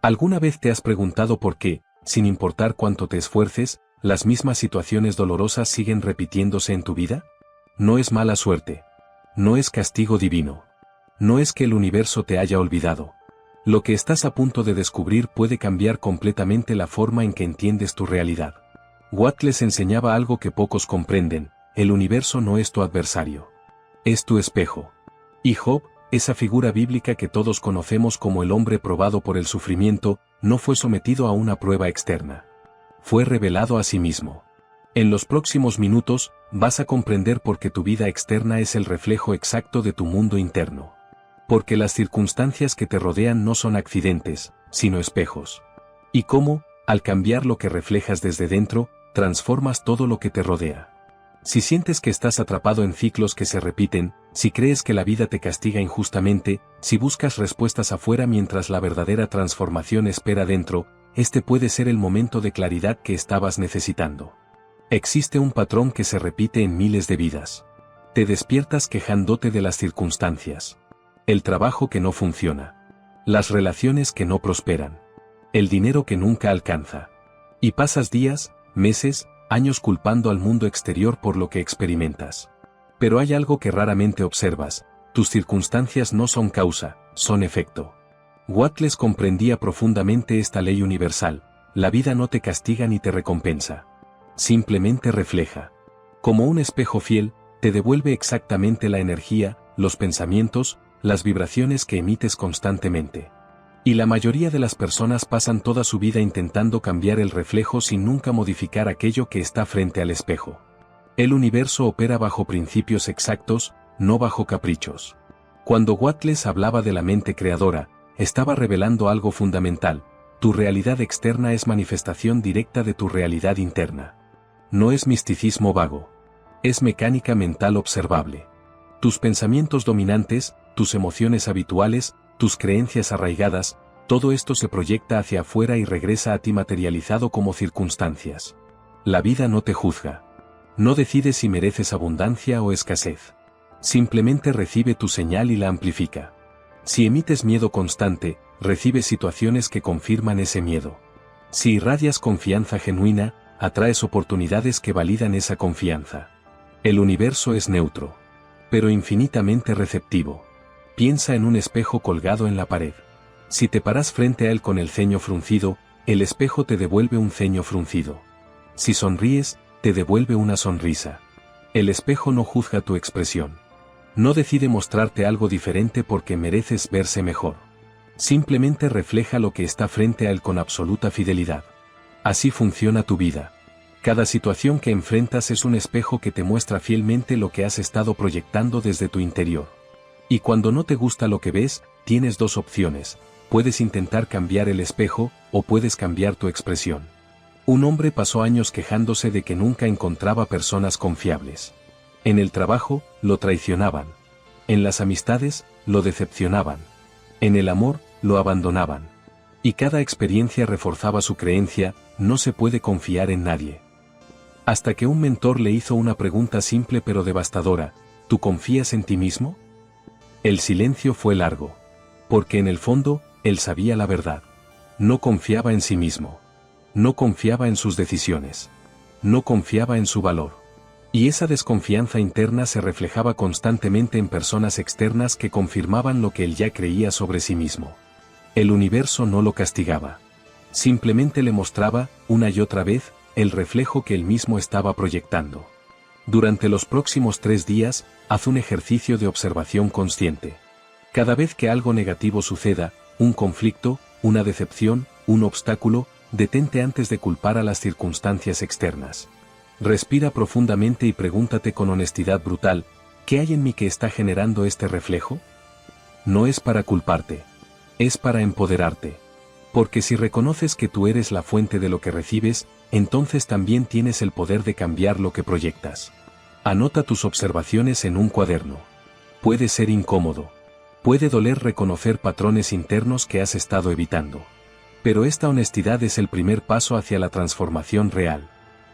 ¿Alguna vez te has preguntado por qué, sin importar cuánto te esfuerces, las mismas situaciones dolorosas siguen repitiéndose en tu vida? No es mala suerte. No es castigo divino. No es que el universo te haya olvidado. Lo que estás a punto de descubrir puede cambiar completamente la forma en que entiendes tu realidad. Watt les enseñaba algo que pocos comprenden: el universo no es tu adversario. Es tu espejo. Y Job, esa figura bíblica que todos conocemos como el hombre probado por el sufrimiento, no fue sometido a una prueba externa. Fue revelado a sí mismo. En los próximos minutos, vas a comprender por qué tu vida externa es el reflejo exacto de tu mundo interno. Porque las circunstancias que te rodean no son accidentes, sino espejos. Y cómo, al cambiar lo que reflejas desde dentro, transformas todo lo que te rodea. Si sientes que estás atrapado en ciclos que se repiten, si crees que la vida te castiga injustamente, si buscas respuestas afuera mientras la verdadera transformación espera dentro, este puede ser el momento de claridad que estabas necesitando. Existe un patrón que se repite en miles de vidas. Te despiertas quejándote de las circunstancias. El trabajo que no funciona. Las relaciones que no prosperan. El dinero que nunca alcanza. Y pasas días, meses, años culpando al mundo exterior por lo que experimentas. Pero hay algo que raramente observas: tus circunstancias no son causa, son efecto. Watt les comprendía profundamente esta ley universal: la vida no te castiga ni te recompensa. Simplemente refleja. Como un espejo fiel, te devuelve exactamente la energía, los pensamientos, las vibraciones que emites constantemente. Y la mayoría de las personas pasan toda su vida intentando cambiar el reflejo sin nunca modificar aquello que está frente al espejo. El universo opera bajo principios exactos, no bajo caprichos. Cuando Watt les hablaba de la mente creadora, estaba revelando algo fundamental: tu realidad externa es manifestación directa de tu realidad interna. No es misticismo vago. Es mecánica mental observable. Tus pensamientos dominantes, tus emociones habituales, tus creencias arraigadas, todo esto se proyecta hacia afuera y regresa a ti materializado como circunstancias. La vida no te juzga. No decide si mereces abundancia o escasez. Simplemente recibe tu señal y la amplifica. Si emites miedo constante, recibes situaciones que confirman ese miedo. Si irradias confianza genuina, atraes oportunidades que validan esa confianza. El universo es neutro, pero infinitamente receptivo. Piensa en un espejo colgado en la pared. Si te paras frente a él con el ceño fruncido, el espejo te devuelve un ceño fruncido. Si sonríes, te devuelve una sonrisa. El espejo no juzga tu expresión. No decide mostrarte algo diferente porque mereces verse mejor. Simplemente refleja lo que está frente a él con absoluta fidelidad. Así funciona tu vida. Cada situación que enfrentas es un espejo que te muestra fielmente lo que has estado proyectando desde tu interior. Y cuando no te gusta lo que ves, tienes dos opciones: puedes intentar cambiar el espejo, o puedes cambiar tu expresión. Un hombre pasó años quejándose de que nunca encontraba personas confiables. En el trabajo, lo traicionaban. En las amistades, lo decepcionaban. En el amor, lo abandonaban. Y cada experiencia reforzaba su creencia: no se puede confiar en nadie. Hasta que un mentor le hizo una pregunta simple pero devastadora: ¿tú confías en ti mismo? El silencio fue largo. Porque en el fondo, él sabía la verdad. No confiaba en sí mismo. No confiaba en sus decisiones. No confiaba en su valor. Y esa desconfianza interna se reflejaba constantemente en personas externas que confirmaban lo que él ya creía sobre sí mismo. El universo no lo castigaba. Simplemente le mostraba, una y otra vez, el reflejo que él mismo estaba proyectando. Durante los próximos 3 días, haz un ejercicio de observación consciente. Cada vez que algo negativo suceda, un conflicto, una decepción, un obstáculo, detente antes de culpar a las circunstancias externas. Respira profundamente y pregúntate con honestidad brutal: ¿qué hay en mí que está generando este reflejo? No es para culparte. Es para empoderarte. Porque si reconoces que tú eres la fuente de lo que recibes, entonces también tienes el poder de cambiar lo que proyectas. Anota tus observaciones en un cuaderno. Puede ser incómodo. Puede doler reconocer patrones internos que has estado evitando. Pero esta honestidad es el primer paso hacia la transformación real.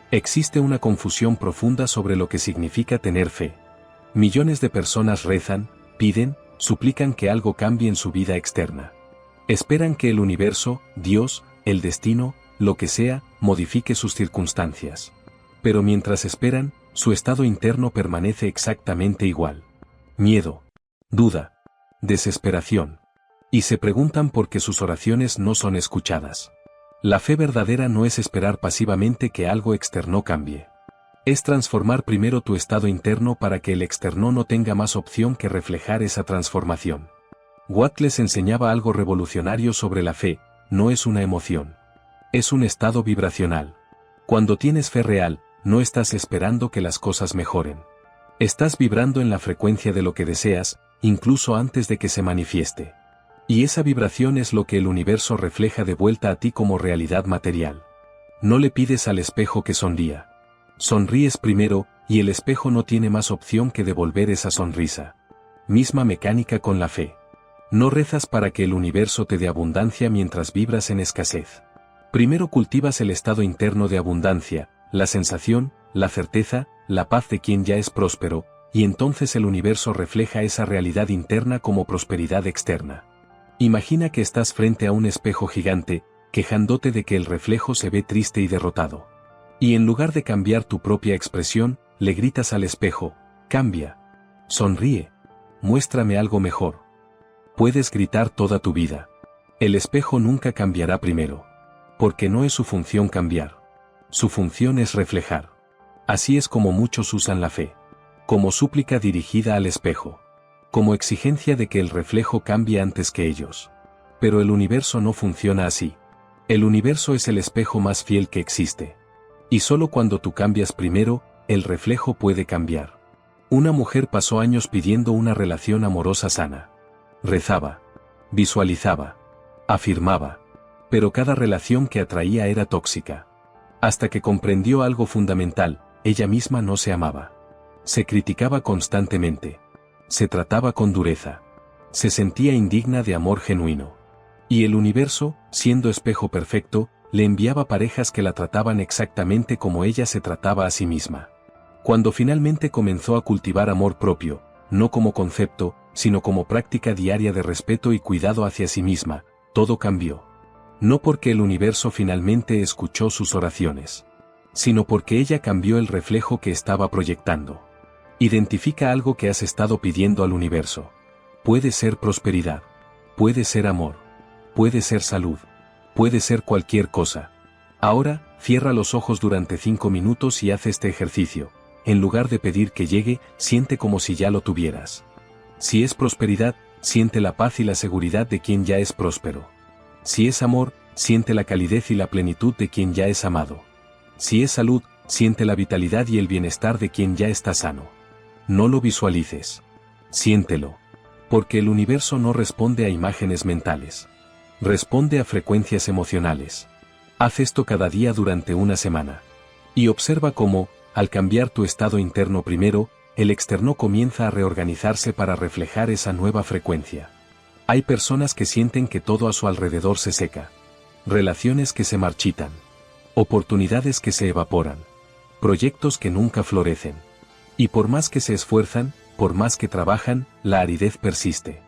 Existe una confusión profunda sobre lo que significa tener fe. Millones de personas rezan, piden, suplican que algo cambie en su vida externa. Esperan que el universo, Dios, el destino, lo que sea, modifique sus circunstancias. Pero mientras esperan, su estado interno permanece exactamente igual. Miedo, duda, desesperación. Y se preguntan por qué sus oraciones no son escuchadas. La fe verdadera no es esperar pasivamente que algo externo cambie. Es transformar primero tu estado interno para que el externo no tenga más opción que reflejar esa transformación. Watt les enseñaba algo revolucionario sobre la fe: no es una emoción. Es un estado vibracional. Cuando tienes fe real, no estás esperando que las cosas mejoren. Estás vibrando en la frecuencia de lo que deseas, incluso antes de que se manifieste. Y esa vibración es lo que el universo refleja de vuelta a ti como realidad material. No le pides al espejo que sonría. Sonríes primero, y el espejo no tiene más opción que devolver esa sonrisa. Misma mecánica con la fe. No rezas para que el universo te dé abundancia mientras vibras en escasez. Primero cultivas el estado interno de abundancia, la sensación, la certeza, la paz de quien ya es próspero, y entonces el universo refleja esa realidad interna como prosperidad externa. Imagina que estás frente a un espejo gigante, quejándote de que el reflejo se ve triste y derrotado. Y en lugar de cambiar tu propia expresión, le gritas al espejo: cambia, sonríe, muéstrame algo mejor. Puedes gritar toda tu vida. El espejo nunca cambiará primero. Porque no es su función cambiar. Su función es reflejar. Así es como muchos usan la fe. Como súplica dirigida al espejo. Como exigencia de que el reflejo cambie antes que ellos. Pero el universo no funciona así. El universo es el espejo más fiel que existe. Y solo cuando tú cambias primero, el reflejo puede cambiar. Una mujer pasó años pidiendo una relación amorosa sana. Rezaba, visualizaba, afirmaba, pero cada relación que atraía era tóxica. Hasta que comprendió algo fundamental: ella misma no se amaba. Se criticaba constantemente. Se trataba con dureza. Se sentía indigna de amor genuino. Y el universo, siendo espejo perfecto, le enviaba parejas que la trataban exactamente como ella se trataba a sí misma. Cuando finalmente comenzó a cultivar amor propio, no como concepto, sino como práctica diaria de respeto y cuidado hacia sí misma, todo cambió. No porque el universo finalmente escuchó sus oraciones, sino porque ella cambió el reflejo que estaba proyectando. Identifica algo que has estado pidiendo al universo. Puede ser prosperidad, puede ser amor, puede ser salud, puede ser cualquier cosa. Ahora, cierra los ojos durante 5 minutos y haz este ejercicio. En lugar de pedir que llegue, siente como si ya lo tuvieras. Si es prosperidad, siente la paz y la seguridad de quien ya es próspero. Si es amor, siente la calidez y la plenitud de quien ya es amado. Si es salud, siente la vitalidad y el bienestar de quien ya está sano. No lo visualices. Siéntelo. Porque el universo no responde a imágenes mentales. Responde a frecuencias emocionales. Haz esto cada día durante una semana. Y observa cómo, al cambiar tu estado interno primero, el externo comienza a reorganizarse para reflejar esa nueva frecuencia. Hay personas que sienten que todo a su alrededor se seca. Relaciones que se marchitan. Oportunidades que se evaporan. Proyectos que nunca florecen. Y por más que se esfuerzan, por más que trabajan, la aridez persiste.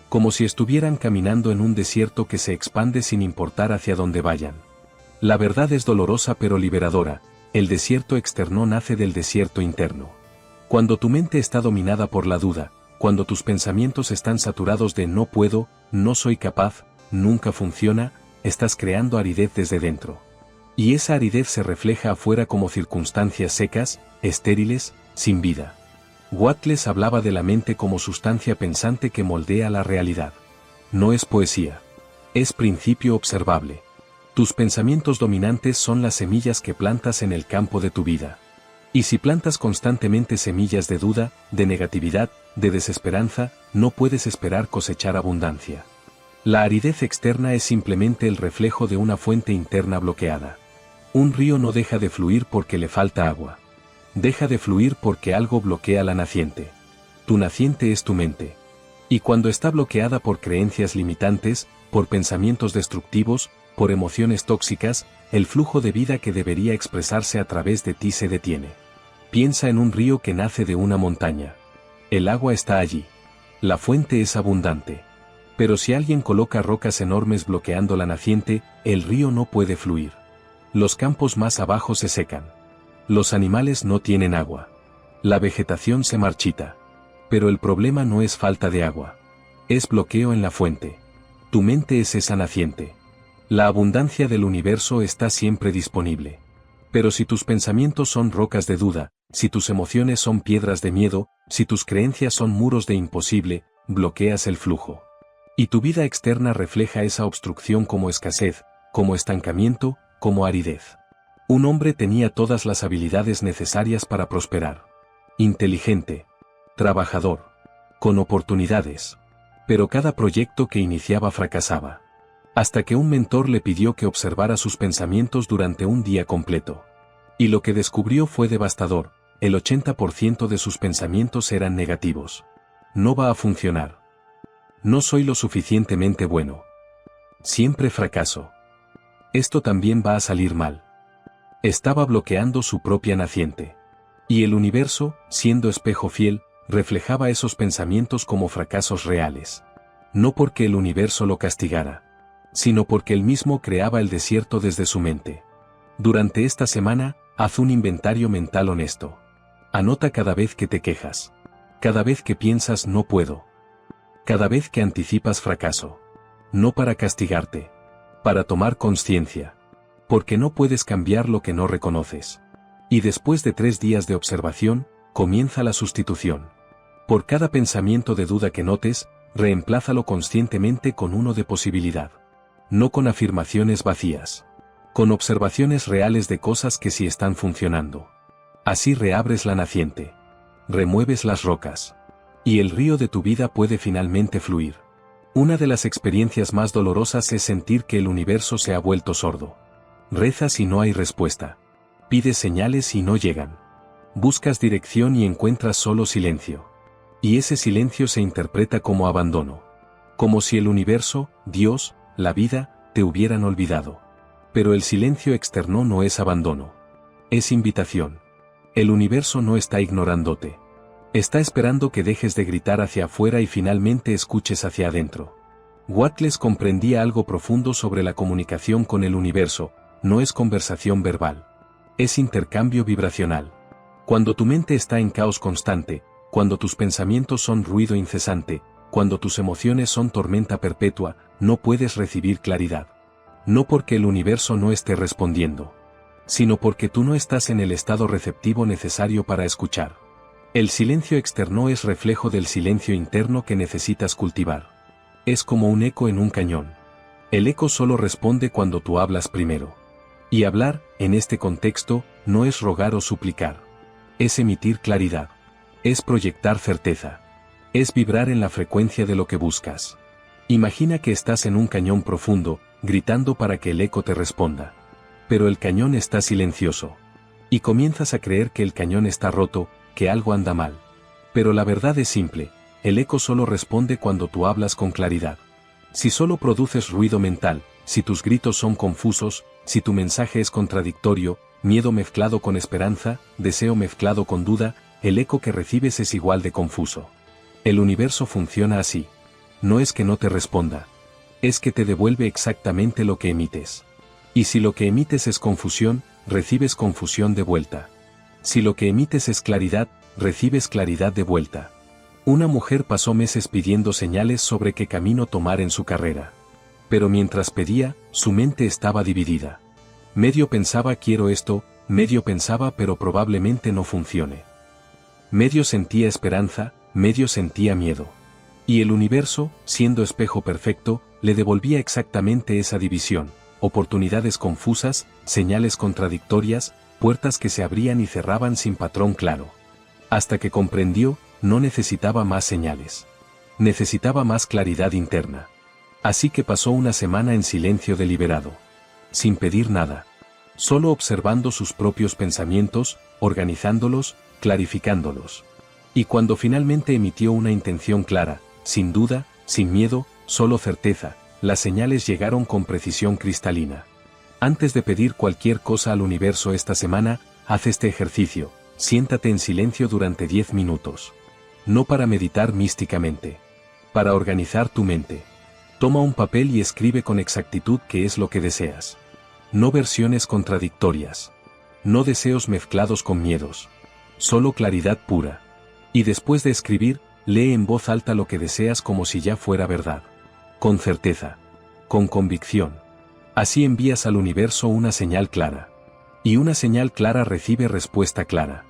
Como si estuvieran caminando en un desierto que se expande sin importar hacia dónde vayan. La verdad es dolorosa pero liberadora: el desierto externo nace del desierto interno. Cuando tu mente está dominada por la duda, cuando tus pensamientos están saturados de no puedo, no soy capaz, nunca funciona, estás creando aridez desde dentro. Y esa aridez se refleja afuera como circunstancias secas, estériles, sin vida. Watt les hablaba de la mente como sustancia pensante que moldea la realidad. No es poesía. Es principio observable. Tus pensamientos dominantes son las semillas que plantas en el campo de tu vida. Y si plantas constantemente semillas de duda, de negatividad, de desesperanza, no puedes esperar cosechar abundancia. La aridez externa es simplemente el reflejo de una fuente interna bloqueada. Un río no deja de fluir porque le falta agua. Deja de fluir porque algo bloquea la naciente. Tu naciente es tu mente. Y cuando está bloqueada por creencias limitantes, por pensamientos destructivos, por emociones tóxicas, el flujo de vida que debería expresarse a través de ti se detiene. Piensa en un río que nace de una montaña. El agua está allí. La fuente es abundante. Pero si alguien coloca rocas enormes bloqueando la naciente, el río no puede fluir. Los campos más abajo se secan. Los animales no tienen agua. La vegetación se marchita. Pero el problema no es falta de agua. Es bloqueo en la fuente. Tu mente es esa naciente. La abundancia del universo está siempre disponible. Pero si tus pensamientos son rocas de duda, si tus emociones son piedras de miedo, si tus creencias son muros de imposible, bloqueas el flujo. Y tu vida externa refleja esa obstrucción como escasez, como estancamiento, como aridez. Un hombre tenía todas las habilidades necesarias para prosperar. Inteligente. Trabajador. Con oportunidades. Pero cada proyecto que iniciaba fracasaba. Hasta que un mentor le pidió que observara sus pensamientos durante un día completo. Y lo que descubrió fue devastador, el 80% de sus pensamientos eran negativos. No va a funcionar. No soy lo suficientemente bueno. Siempre fracaso. Esto también va a salir mal. Estaba bloqueando su propia naciente. Y el universo, siendo espejo fiel, reflejaba esos pensamientos como fracasos reales. No porque el universo lo castigara, sino porque él mismo creaba el desierto desde su mente. Durante esta semana, haz un inventario mental honesto. Anota cada vez que te quejas. Cada vez que piensas no puedo. Cada vez que anticipas fracaso. No para castigarte. Para tomar conciencia. Porque no puedes cambiar lo que no reconoces. Y después de 3 días de observación, comienza la sustitución. Por cada pensamiento de duda que notes, reemplázalo conscientemente con uno de posibilidad. No con afirmaciones vacías. Con observaciones reales de cosas que sí están funcionando. Así reabres la naciente. Remueves las rocas. Y el río de tu vida puede finalmente fluir. Una de las experiencias más dolorosas es sentir que el universo se ha vuelto sordo. Rezas y no hay respuesta. Pides señales y no llegan. Buscas dirección y encuentras solo silencio. Y ese silencio se interpreta como abandono. Como si el universo, Dios, la vida, te hubieran olvidado. Pero el silencio externo no es abandono. Es invitación. El universo no está ignorándote. Está esperando que dejes de gritar hacia afuera y finalmente escuches hacia adentro. Wattles comprendía algo profundo sobre la comunicación con el universo. No es conversación verbal. Es intercambio vibracional. Cuando tu mente está en caos constante, cuando tus pensamientos son ruido incesante, cuando tus emociones son tormenta perpetua, no puedes recibir claridad. No porque el universo no esté respondiendo, sino porque tú no estás en el estado receptivo necesario para escuchar. El silencio externo es reflejo del silencio interno que necesitas cultivar. Es como un eco en un cañón. El eco solo responde cuando tú hablas primero. Y hablar, en este contexto, no es rogar o suplicar. Es emitir claridad. Es proyectar certeza. Es vibrar en la frecuencia de lo que buscas. Imagina que estás en un cañón profundo, gritando para que el eco te responda. Pero el cañón está silencioso. Y comienzas a creer que el cañón está roto, que algo anda mal. Pero la verdad es simple, el eco solo responde cuando tú hablas con claridad. Si solo produces ruido mental, si tus gritos son confusos, si tu mensaje es contradictorio, miedo mezclado con esperanza, deseo mezclado con duda, el eco que recibes es igual de confuso. El universo funciona así. No es que no te responda. Es que te devuelve exactamente lo que emites. Y si lo que emites es confusión, recibes confusión de vuelta. Si lo que emites es claridad, recibes claridad de vuelta. Una mujer pasó meses pidiendo señales sobre qué camino tomar en su carrera. Pero mientras pedía, su mente estaba dividida. Medio pensaba quiero esto, medio pensaba pero probablemente no funcione. Medio sentía esperanza, medio sentía miedo. Y el universo, siendo espejo perfecto, le devolvía exactamente esa división, oportunidades confusas, señales contradictorias, puertas que se abrían y cerraban sin patrón claro. Hasta que comprendió, no necesitaba más señales. Necesitaba más claridad interna. Así que pasó una semana en silencio deliberado. Sin pedir nada. Solo observando sus propios pensamientos, organizándolos, clarificándolos. Y cuando finalmente emitió una intención clara, sin duda, sin miedo, solo certeza, las señales llegaron con precisión cristalina. Antes de pedir cualquier cosa al universo esta semana, haz este ejercicio, siéntate en silencio durante 10 minutos. No para meditar místicamente. Para organizar tu mente. Toma un papel y escribe con exactitud qué es lo que deseas. No versiones contradictorias. No deseos mezclados con miedos. Solo claridad pura. Y después de escribir, lee en voz alta lo que deseas como si ya fuera verdad. Con certeza. Con convicción. Así envías al universo una señal clara. Y una señal clara recibe respuesta clara.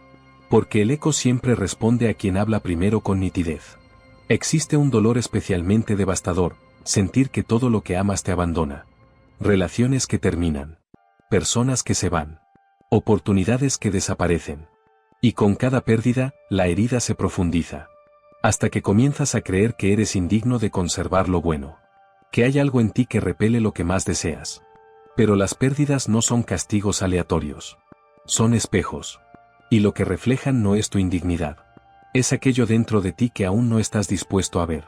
Porque el eco siempre responde a quien habla primero con nitidez. Existe un dolor especialmente devastador, sentir que todo lo que amas te abandona. Relaciones que terminan. Personas que se van. Oportunidades que desaparecen. Y con cada pérdida, la herida se profundiza. Hasta que comienzas a creer que eres indigno de conservar lo bueno. Que hay algo en ti que repele lo que más deseas. Pero las pérdidas no son castigos aleatorios. Son espejos. Y lo que reflejan no es tu indignidad. Es aquello dentro de ti que aún no estás dispuesto a ver.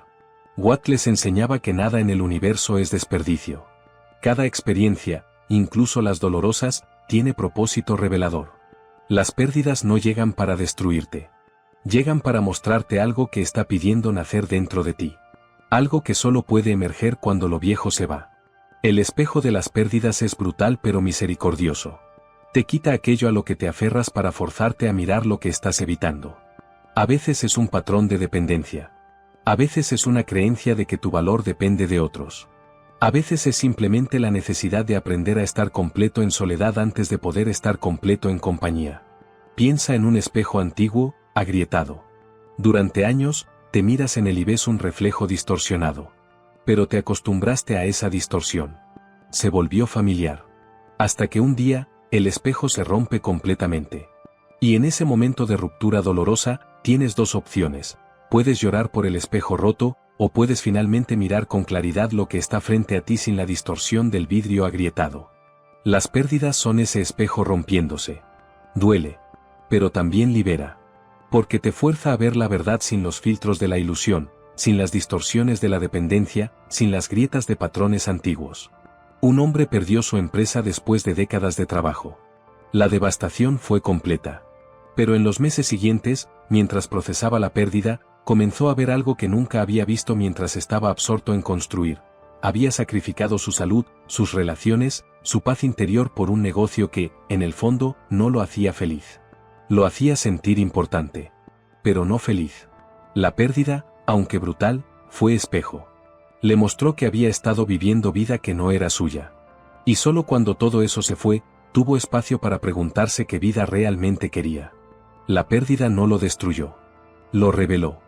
Watt les enseñaba que nada en el universo es desperdicio. Cada experiencia, incluso las dolorosas, tiene propósito revelador. Las pérdidas no llegan para destruirte. Llegan para mostrarte algo que está pidiendo nacer dentro de ti. Algo que solo puede emerger cuando lo viejo se va. El espejo de las pérdidas es brutal pero misericordioso. Te quita aquello a lo que te aferras para forzarte a mirar lo que estás evitando. A veces es un patrón de dependencia. A veces es una creencia de que tu valor depende de otros. A veces es simplemente la necesidad de aprender a estar completo en soledad antes de poder estar completo en compañía. Piensa en un espejo antiguo, agrietado. Durante años, te miras en él y ves un reflejo distorsionado. Pero te acostumbraste a esa distorsión. Se volvió familiar. Hasta que un día, el espejo se rompe completamente. Y en ese momento de ruptura dolorosa, tienes dos opciones. Puedes llorar por el espejo roto, o puedes finalmente mirar con claridad lo que está frente a ti sin la distorsión del vidrio agrietado. Las pérdidas son ese espejo rompiéndose. Duele. Pero también libera. Porque te fuerza a ver la verdad sin los filtros de la ilusión, sin las distorsiones de la dependencia, sin las grietas de patrones antiguos. Un hombre perdió su empresa después de décadas de trabajo. La devastación fue completa. Pero en los meses siguientes, mientras procesaba la pérdida, comenzó a ver algo que nunca había visto mientras estaba absorto en construir. Había sacrificado su salud, sus relaciones, su paz interior por un negocio que, en el fondo, no lo hacía feliz. Lo hacía sentir importante. Pero no feliz. La pérdida, aunque brutal, fue espejo. Le mostró que había estado viviendo vida que no era suya. Y solo cuando todo eso se fue, tuvo espacio para preguntarse qué vida realmente quería. La pérdida no lo destruyó. Lo reveló.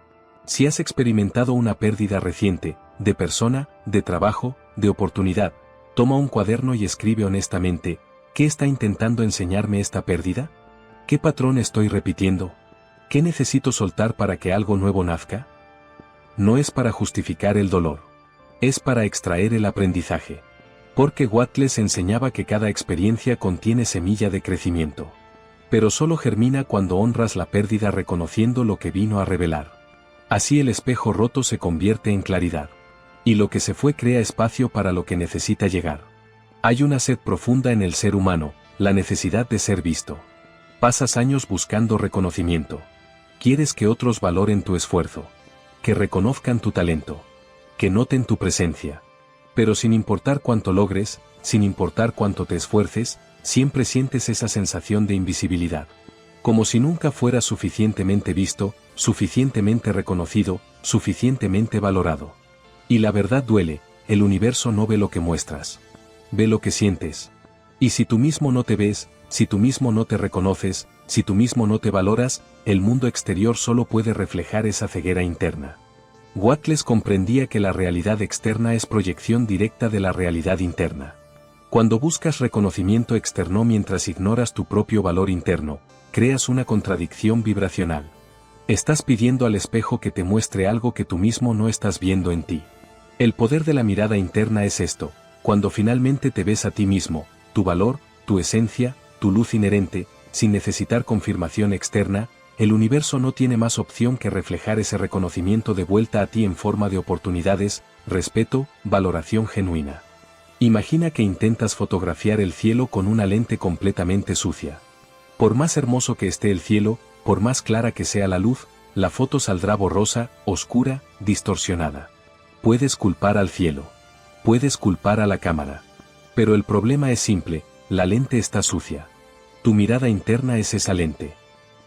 Si has experimentado una pérdida reciente, de persona, de trabajo, de oportunidad, toma un cuaderno y escribe honestamente, ¿qué está intentando enseñarme esta pérdida? ¿Qué patrón estoy repitiendo? ¿Qué necesito soltar para que algo nuevo nazca? No es para justificar el dolor. Es para extraer el aprendizaje. Porque Watt les enseñaba que cada experiencia contiene semilla de crecimiento. Pero solo germina cuando honras la pérdida reconociendo lo que vino a revelar. Así el espejo roto se convierte en claridad. Y lo que se fue crea espacio para lo que necesita llegar. Hay una sed profunda en el ser humano, la necesidad de ser visto. Pasas años buscando reconocimiento. Quieres que otros valoren tu esfuerzo. Que reconozcan tu talento. Que noten tu presencia. Pero sin importar cuánto logres, sin importar cuánto te esfuerces, siempre sientes esa sensación de invisibilidad. Como si nunca fueras suficientemente visto, suficientemente reconocido, suficientemente valorado. Y la verdad duele, el universo no ve lo que muestras. Ve lo que sientes. Y si tú mismo no te ves, si tú mismo no te reconoces, si tú mismo no te valoras, el mundo exterior solo puede reflejar esa ceguera interna. Watt les comprendía que la realidad externa es proyección directa de la realidad interna. Cuando buscas reconocimiento externo mientras ignoras tu propio valor interno, creas una contradicción vibracional. Estás pidiendo al espejo que te muestre algo que tú mismo no estás viendo en ti. El poder de la mirada interna es esto: cuando finalmente te ves a ti mismo, tu valor, tu esencia, tu luz inherente, sin necesitar confirmación externa, el universo no tiene más opción que reflejar ese reconocimiento de vuelta a ti en forma de oportunidades, respeto, valoración genuina. Imagina que intentas fotografiar el cielo con una lente completamente sucia. Por más hermoso que esté el cielo, por más clara que sea la luz, la foto saldrá borrosa, oscura, distorsionada. Puedes culpar al cielo. Puedes culpar a la cámara. Pero el problema es simple, la lente está sucia. Tu mirada interna es esa lente.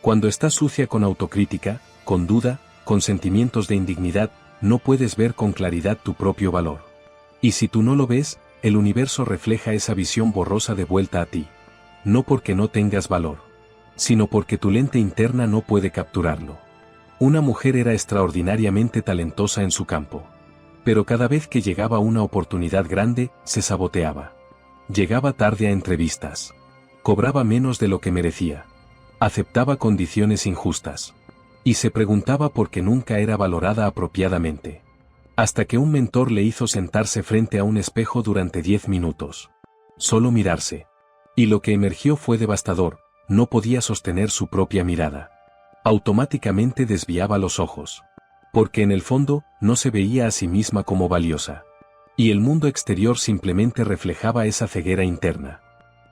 Cuando está sucia con autocrítica, con duda, con sentimientos de indignidad, no puedes ver con claridad tu propio valor. Y si tú no lo ves, el universo refleja esa visión borrosa de vuelta a ti. No porque no tengas valor, sino porque tu lente interna no puede capturarlo. Una mujer era extraordinariamente talentosa en su campo. Pero cada vez que llegaba una oportunidad grande, se saboteaba. Llegaba tarde a entrevistas. Cobraba menos de lo que merecía. Aceptaba condiciones injustas. Y se preguntaba por qué nunca era valorada apropiadamente. Hasta que un mentor le hizo sentarse frente a un espejo durante 10 minutos. Solo mirarse. Y lo que emergió fue devastador, no podía sostener su propia mirada. Automáticamente desviaba los ojos. Porque en el fondo, no se veía a sí misma como valiosa. Y el mundo exterior simplemente reflejaba esa ceguera interna.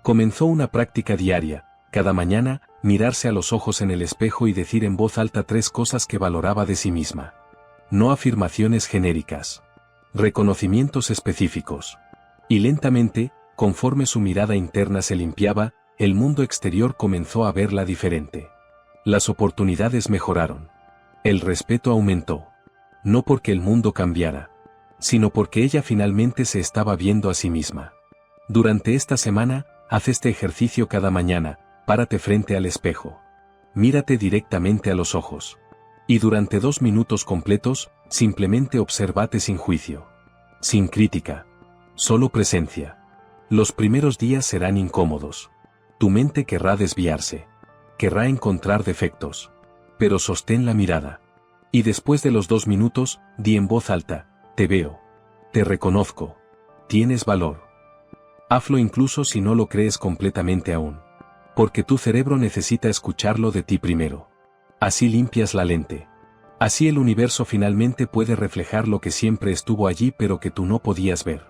Comenzó una práctica diaria, cada mañana, mirarse a los ojos en el espejo y decir en voz alta 3 cosas que valoraba de sí misma. No afirmaciones genéricas. Reconocimientos específicos. Y lentamente, conforme su mirada interna se limpiaba, el mundo exterior comenzó a verla diferente. Las oportunidades mejoraron. El respeto aumentó. No porque el mundo cambiara, sino porque ella finalmente se estaba viendo a sí misma. Durante esta semana, haz este ejercicio cada mañana, párate frente al espejo. Mírate directamente a los ojos. Y durante 2 minutos completos, simplemente obsérvate sin juicio. Sin crítica. Solo presencia. Los primeros días serán incómodos. Tu mente querrá desviarse. Querrá encontrar defectos. Pero sostén la mirada. Y después de los 2 minutos, di en voz alta, te veo. Te reconozco. Tienes valor. Hazlo incluso si no lo crees completamente aún. Porque tu cerebro necesita escucharlo de ti primero. Así limpias la lente. Así el universo finalmente puede reflejar lo que siempre estuvo allí pero que tú no podías ver.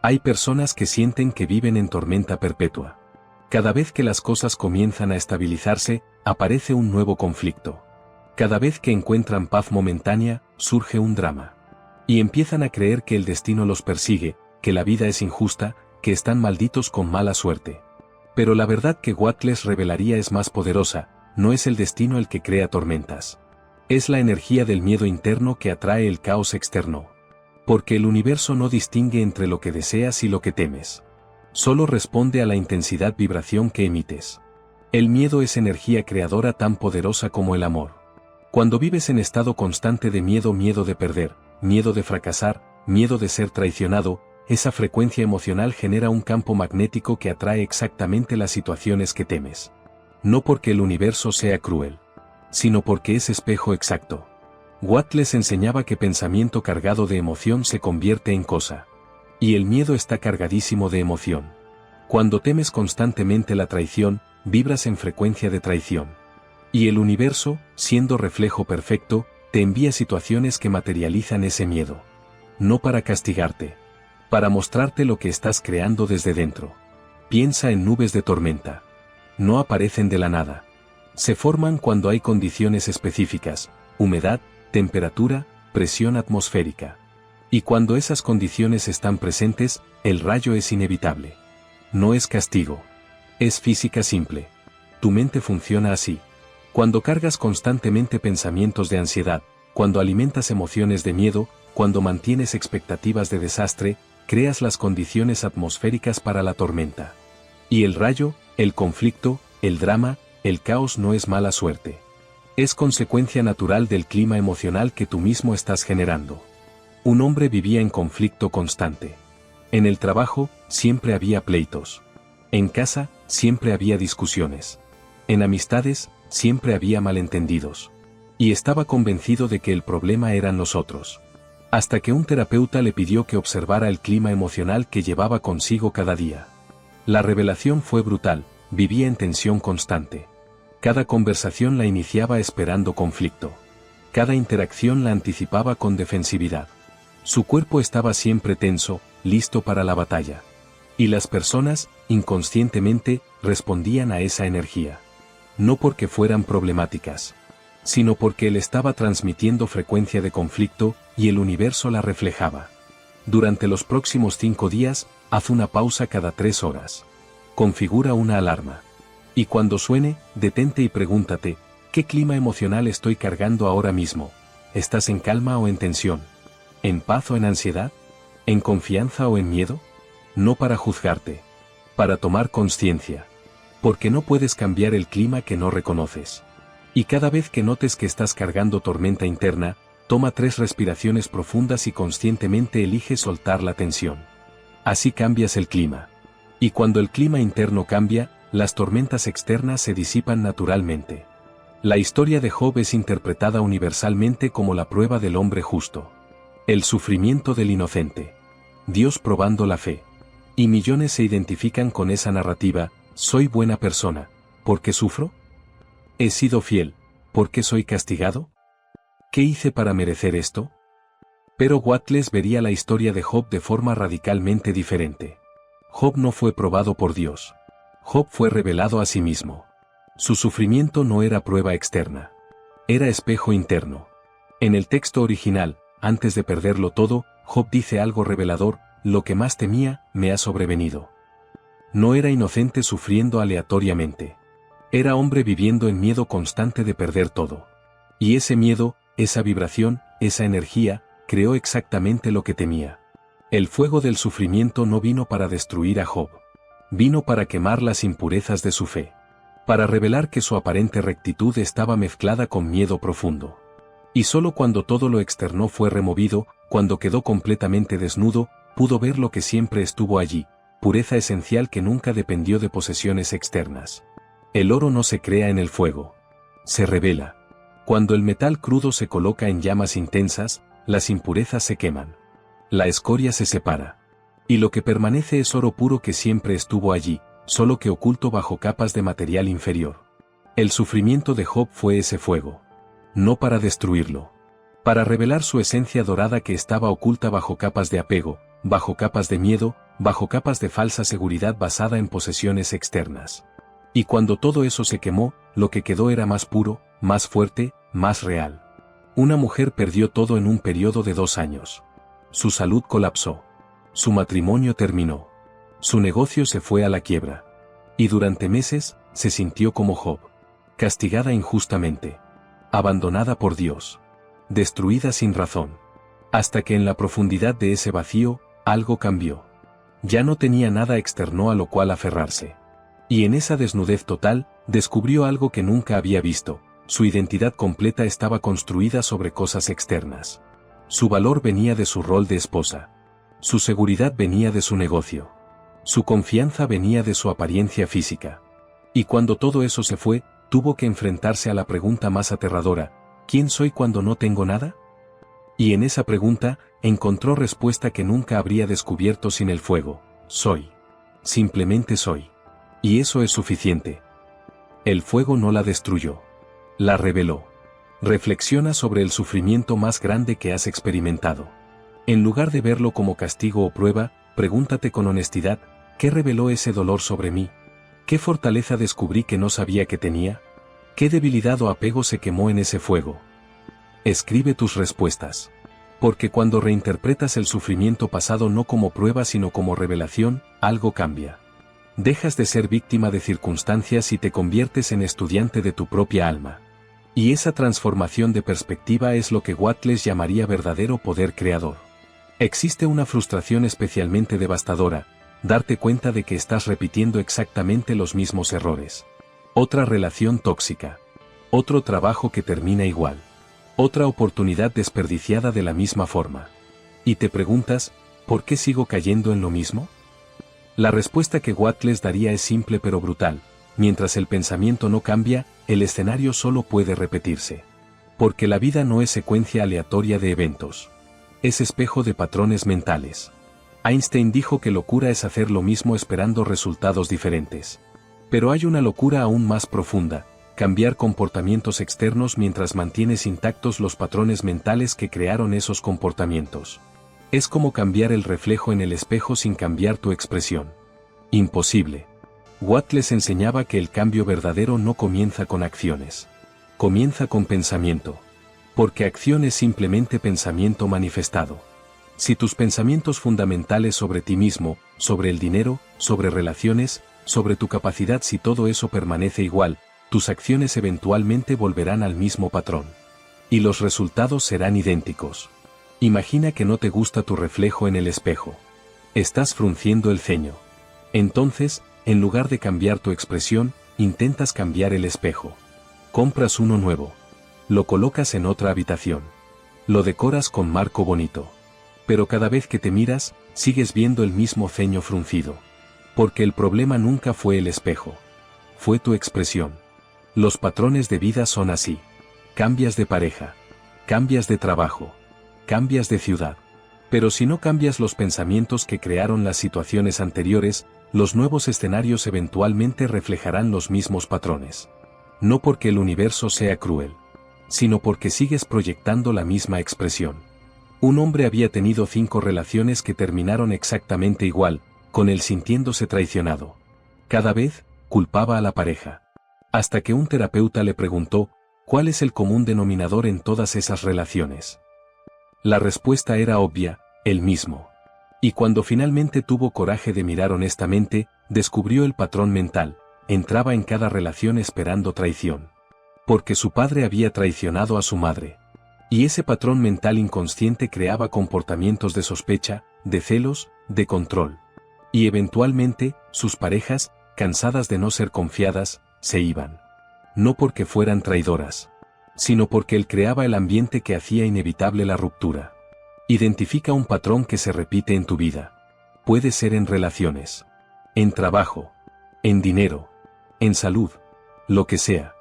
Hay personas que sienten que viven en tormenta perpetua. Cada vez que las cosas comienzan a estabilizarse, aparece un nuevo conflicto. Cada vez que encuentran paz momentánea, surge un drama. Y empiezan a creer que el destino los persigue, que la vida es injusta, que están malditos con mala suerte. Pero la verdad que Watt les revelaría es más poderosa, no es el destino el que crea tormentas. Es la energía del miedo interno que atrae el caos externo. Porque el universo no distingue entre lo que deseas y lo que temes. Solo responde a la intensidad vibración que emites. El miedo es energía creadora tan poderosa como el amor. Cuando vives en estado constante de miedo, miedo de perder, miedo de fracasar, miedo de ser traicionado, esa frecuencia emocional genera un campo magnético que atrae exactamente las situaciones que temes. No porque el universo sea cruel, sino porque es espejo exacto. Watt les enseñaba que pensamiento cargado de emoción se convierte en cosa. Y el miedo está cargadísimo de emoción. Cuando temes constantemente la traición, vibras en frecuencia de traición. Y el universo, siendo reflejo perfecto, te envía situaciones que materializan ese miedo. No para castigarte. Para mostrarte lo que estás creando desde dentro. Piensa en nubes de tormenta. No aparecen de la nada. Se forman cuando hay condiciones específicas, humedad, temperatura, presión atmosférica. Y cuando esas condiciones están presentes, el rayo es inevitable. No es castigo. Es física simple. Tu mente funciona así. Cuando cargas constantemente pensamientos de ansiedad, cuando alimentas emociones de miedo, cuando mantienes expectativas de desastre, creas las condiciones atmosféricas para la tormenta. Y el rayo, el conflicto, el drama, el caos no es mala suerte. Es consecuencia natural del clima emocional que tú mismo estás generando. Un hombre vivía en conflicto constante. En el trabajo, siempre había pleitos. En casa, siempre había discusiones. En amistades, siempre había malentendidos. Y estaba convencido de que el problema eran los otros. Hasta que un terapeuta le pidió que observara el clima emocional que llevaba consigo cada día. La revelación fue brutal, vivía en tensión constante. Cada conversación la iniciaba esperando conflicto. Cada interacción la anticipaba con defensividad. Su cuerpo estaba siempre tenso, listo para la batalla. Y las personas, inconscientemente, respondían a esa energía. No porque fueran problemáticas, sino porque él estaba transmitiendo frecuencia de conflicto, y el universo la reflejaba. Durante los próximos 5 días, haz una pausa cada 3 horas. Configura una alarma. Y cuando suene, detente y pregúntate, ¿qué clima emocional estoy cargando ahora mismo? ¿Estás en calma o en tensión? ¿En paz o en ansiedad? ¿En confianza o en miedo? No para juzgarte. Para tomar conciencia. Porque no puedes cambiar el clima que no reconoces. Y cada vez que notes que estás cargando tormenta interna, toma 3 respiraciones profundas y conscientemente elige soltar la tensión. Así cambias el clima. Y cuando el clima interno cambia, las tormentas externas se disipan naturalmente. La historia de Job es interpretada universalmente como la prueba del hombre justo. El sufrimiento del inocente. Dios probando la fe. Y millones se identifican con esa narrativa: soy buena persona, ¿por qué sufro? ¿He sido fiel, por qué soy castigado? ¿Qué hice para merecer esto? Pero Wattles vería la historia de Job de forma radicalmente diferente. Job no fue probado por Dios. Job fue revelado a sí mismo. Su sufrimiento no era prueba externa. Era espejo interno. En el texto original, antes de perderlo todo, Job dice algo revelador: lo que más temía, me ha sobrevenido. No era inocente sufriendo aleatoriamente. Era hombre viviendo en miedo constante de perder todo. Y ese miedo, esa vibración, esa energía, creó exactamente lo que temía. El fuego del sufrimiento no vino para destruir a Job. Vino para quemar las impurezas de su fe. Para revelar que su aparente rectitud estaba mezclada con miedo profundo. Y solo cuando todo lo externo fue removido, cuando quedó completamente desnudo, pudo ver lo que siempre estuvo allí: pureza esencial que nunca dependió de posesiones externas. El oro no se crea en el fuego. Se revela. Cuando el metal crudo se coloca en llamas intensas, las impurezas se queman. La escoria se separa. Y lo que permanece es oro puro que siempre estuvo allí, solo que oculto bajo capas de material inferior. El sufrimiento de Job fue ese fuego. No para destruirlo. Para revelar su esencia dorada que estaba oculta bajo capas de apego, bajo capas de miedo, bajo capas de falsa seguridad basada en posesiones externas. Y cuando todo eso se quemó, lo que quedó era más puro, más fuerte, más real. Una mujer perdió todo en un periodo de 2 años. Su salud colapsó. Su matrimonio terminó. Su negocio se fue a la quiebra. Y durante meses, se sintió como Job. Castigada injustamente. Abandonada por Dios. Destruida sin razón. Hasta que en la profundidad de ese vacío, algo cambió. Ya no tenía nada externo a lo cual aferrarse. Y en esa desnudez total, descubrió algo que nunca había visto: su identidad completa estaba construida sobre cosas externas. Su valor venía de su rol de esposa. Su seguridad venía de su negocio. Su confianza venía de su apariencia física. Y cuando todo eso se fue, tuvo que enfrentarse a la pregunta más aterradora: ¿quién soy cuando no tengo nada? Y en esa pregunta, encontró respuesta que nunca habría descubierto sin el fuego: soy. Simplemente soy. Y eso es suficiente. El fuego no la destruyó. La reveló. Reflexiona sobre el sufrimiento más grande que has experimentado. En lugar de verlo como castigo o prueba, pregúntate con honestidad: ¿qué reveló ese dolor sobre mí? ¿Qué fortaleza descubrí que no sabía que tenía? ¿Qué debilidad o apego se quemó en ese fuego? Escribe tus respuestas. Porque cuando reinterpretas el sufrimiento pasado no como prueba sino como revelación, algo cambia. Dejas de ser víctima de circunstancias y te conviertes en estudiante de tu propia alma. Y esa transformación de perspectiva es lo que Wattles llamaría verdadero poder creador. Existe una frustración especialmente devastadora: darte cuenta de que estás repitiendo exactamente los mismos errores. Otra relación tóxica. Otro trabajo que termina igual. Otra oportunidad desperdiciada de la misma forma. Y te preguntas: ¿por qué sigo cayendo en lo mismo? La respuesta que Wattles daría es simple pero brutal: mientras el pensamiento no cambia, el escenario solo puede repetirse. Porque la vida no es secuencia aleatoria de eventos. Es espejo de patrones mentales. Einstein dijo que locura es hacer lo mismo esperando resultados diferentes. Pero hay una locura aún más profunda: cambiar comportamientos externos mientras mantienes intactos los patrones mentales que crearon esos comportamientos. Es como cambiar el reflejo en el espejo sin cambiar tu expresión. Imposible. Wattles enseñaba que el cambio verdadero no comienza con acciones. Comienza con pensamiento. Porque acción es simplemente pensamiento manifestado. Si tus pensamientos fundamentales sobre ti mismo, sobre el dinero, sobre relaciones, sobre tu capacidad, si todo eso permanece igual, tus acciones eventualmente volverán al mismo patrón. Y los resultados serán idénticos. Imagina que no te gusta tu reflejo en el espejo. Estás frunciendo el ceño. Entonces, en lugar de cambiar tu expresión, intentas cambiar el espejo. Compras uno nuevo. Lo colocas en otra habitación. Lo decoras con marco bonito. Pero cada vez que te miras, sigues viendo el mismo ceño fruncido. Porque el problema nunca fue el espejo. Fue tu expresión. Los patrones de vida son así. Cambias de pareja. Cambias de trabajo. Cambias de ciudad. Pero si no cambias los pensamientos que crearon las situaciones anteriores, los nuevos escenarios eventualmente reflejarán los mismos patrones. No porque el universo sea cruel, sino porque sigues proyectando la misma expresión. Un hombre había tenido 5 relaciones que terminaron exactamente igual, con él sintiéndose traicionado. Cada vez, culpaba a la pareja. Hasta que un terapeuta le preguntó, ¿cuál es el común denominador en todas esas relaciones? La respuesta era obvia, el mismo. Y cuando finalmente tuvo coraje de mirar honestamente, descubrió el patrón mental, entraba en cada relación esperando traición. Porque su padre había traicionado a su madre. Y ese patrón mental inconsciente creaba comportamientos de sospecha, de celos, de control. Y eventualmente, sus parejas, cansadas de no ser confiadas, se iban. No porque fueran traidoras, sino porque él creaba el ambiente que hacía inevitable la ruptura. Identifica un patrón que se repite en tu vida. Puede ser en relaciones, en trabajo, en dinero, en salud, lo que sea.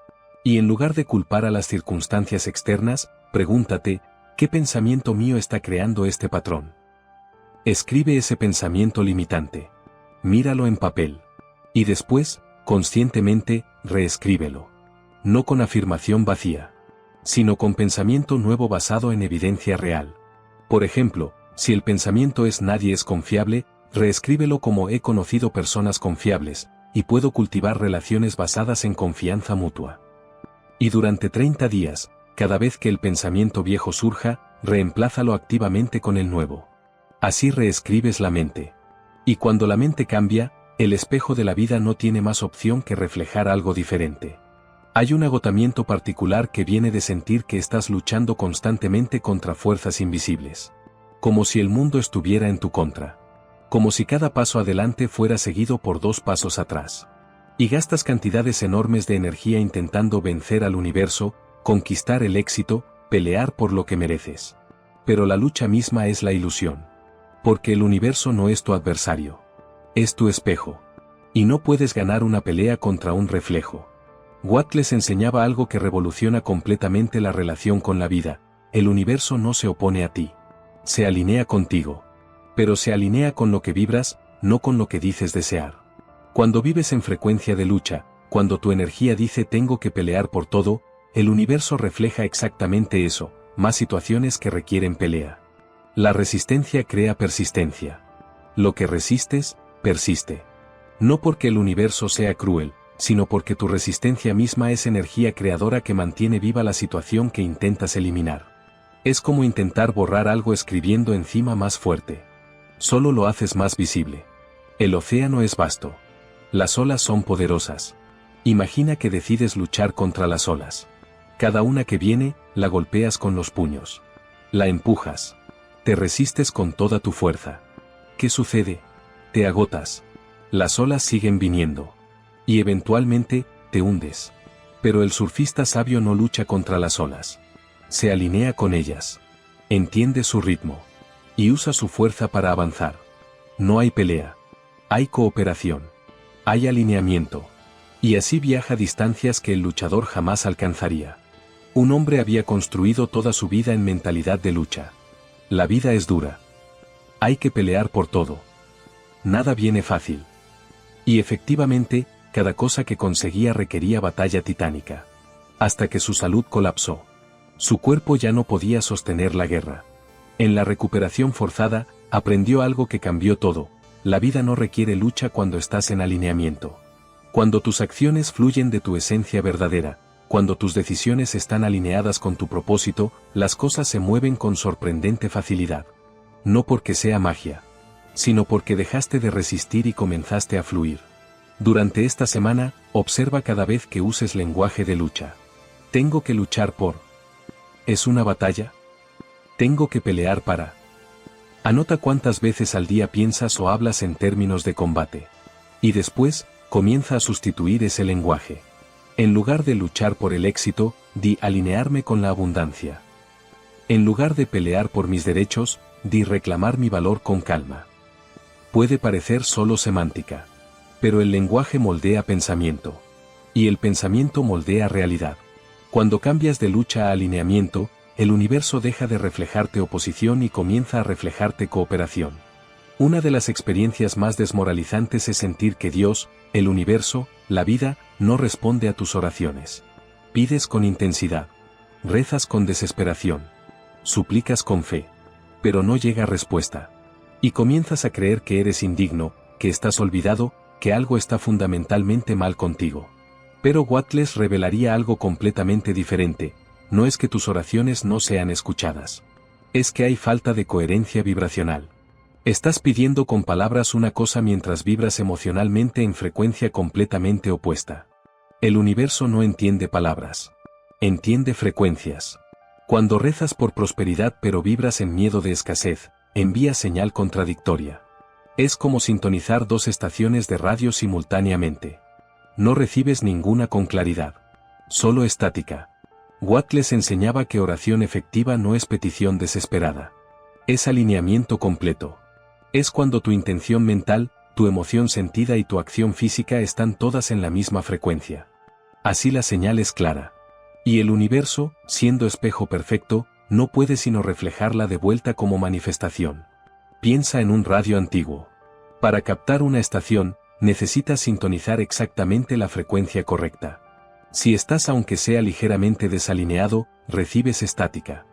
Y en lugar de culpar a las circunstancias externas, pregúntate, ¿qué pensamiento mío está creando este patrón? Escribe ese pensamiento limitante. Míralo en papel. Y después, conscientemente, reescríbelo. No con afirmación vacía, sino con pensamiento nuevo basado en evidencia real. Por ejemplo, si el pensamiento es nadie es confiable, reescríbelo como he conocido personas confiables, y puedo cultivar relaciones basadas en confianza mutua. Y durante 30 días, cada vez que el pensamiento viejo surja, reemplázalo activamente con el nuevo. Así reescribes la mente. Y cuando la mente cambia, el espejo de la vida no tiene más opción que reflejar algo diferente. Hay un agotamiento particular que viene de sentir que estás luchando constantemente contra fuerzas invisibles. Como si el mundo estuviera en tu contra. Como si cada paso adelante fuera seguido por 2 pasos atrás. Y gastas cantidades enormes de energía intentando vencer al universo, conquistar el éxito, pelear por lo que mereces. Pero la lucha misma es la ilusión. Porque el universo no es tu adversario. Es tu espejo. Y no puedes ganar una pelea contra un reflejo. Watt les enseñaba algo que revoluciona completamente la relación con la vida. El universo no se opone a ti. Se alinea contigo. Pero se alinea con lo que vibras, no con lo que dices desear. Cuando vives en frecuencia de lucha, cuando tu energía dice tengo que pelear por todo, el universo refleja exactamente eso, más situaciones que requieren pelea. La resistencia crea persistencia. Lo que resistes, persiste. No porque el universo sea cruel, sino porque tu resistencia misma es energía creadora que mantiene viva la situación que intentas eliminar. Es como intentar borrar algo escribiendo encima más fuerte. Solo lo haces más visible. El océano es vasto. Las olas son poderosas. Imagina que decides luchar contra las olas. Cada una que viene, la golpeas con los puños. La empujas. Te resistes con toda tu fuerza. ¿Qué sucede? Te agotas. Las olas siguen viniendo. Y eventualmente, te hundes. Pero el surfista sabio no lucha contra las olas. Se alinea con ellas. Entiende su ritmo. Y usa su fuerza para avanzar. No hay pelea. Hay cooperación. Hay alineamiento. Y así viaja distancias que el luchador jamás alcanzaría. Un hombre había construido toda su vida en mentalidad de lucha. La vida es dura. Hay que pelear por todo. Nada viene fácil. Y efectivamente, cada cosa que conseguía requería batalla titánica. Hasta que su salud colapsó. Su cuerpo ya no podía sostener la guerra. En la recuperación forzada, aprendió algo que cambió todo. La vida no requiere lucha cuando estás en alineamiento. Cuando tus acciones fluyen de tu esencia verdadera, cuando tus decisiones están alineadas con tu propósito, las cosas se mueven con sorprendente facilidad. no porque sea magia, sino porque dejaste de resistir y comenzaste a fluir. Durante esta semana, observa cada vez que uses lenguaje de lucha. Tengo que luchar por. ¿Es una batalla? Tengo que pelear para. Anota cuántas veces al día piensas o hablas en términos de combate. Y después, comienza a sustituir ese lenguaje. En lugar de luchar por el éxito, di alinearme con la abundancia. En lugar de pelear por mis derechos, di reclamar mi valor con calma. Puede parecer solo semántica. Pero el lenguaje moldea pensamiento. Y el pensamiento moldea realidad. Cuando cambias de lucha a alineamiento, el universo deja de reflejarte oposición y comienza a reflejarte cooperación. Una de las experiencias más desmoralizantes es sentir que Dios, el universo, la vida, no responde a tus oraciones. Pides con intensidad. Rezas con desesperación. Suplicas con fe. Pero no llega respuesta. Y comienzas a creer que eres indigno, que estás olvidado, que algo está fundamentalmente mal contigo. Pero Wattles revelaría algo completamente diferente. No es que tus oraciones no sean escuchadas. Es que hay falta de coherencia vibracional. Estás pidiendo con palabras una cosa mientras vibras emocionalmente en frecuencia completamente opuesta. El universo no entiende palabras. Entiende frecuencias. Cuando rezas por prosperidad pero vibras en miedo de escasez, envía señal contradictoria. Es como sintonizar dos estaciones de radio simultáneamente. No recibes ninguna con claridad. Solo estática. Wattles enseñaba que oración efectiva no es petición desesperada. Es alineamiento completo. Es cuando tu intención mental, tu emoción sentida y tu acción física están todas en la misma frecuencia. Así la señal es clara. Y el universo, siendo espejo perfecto, no puede sino reflejarla de vuelta como manifestación. Piensa en un radio antiguo. Para captar una estación, necesitas sintonizar exactamente la frecuencia correcta. Si estás aunque sea ligeramente desalineado, recibes estática.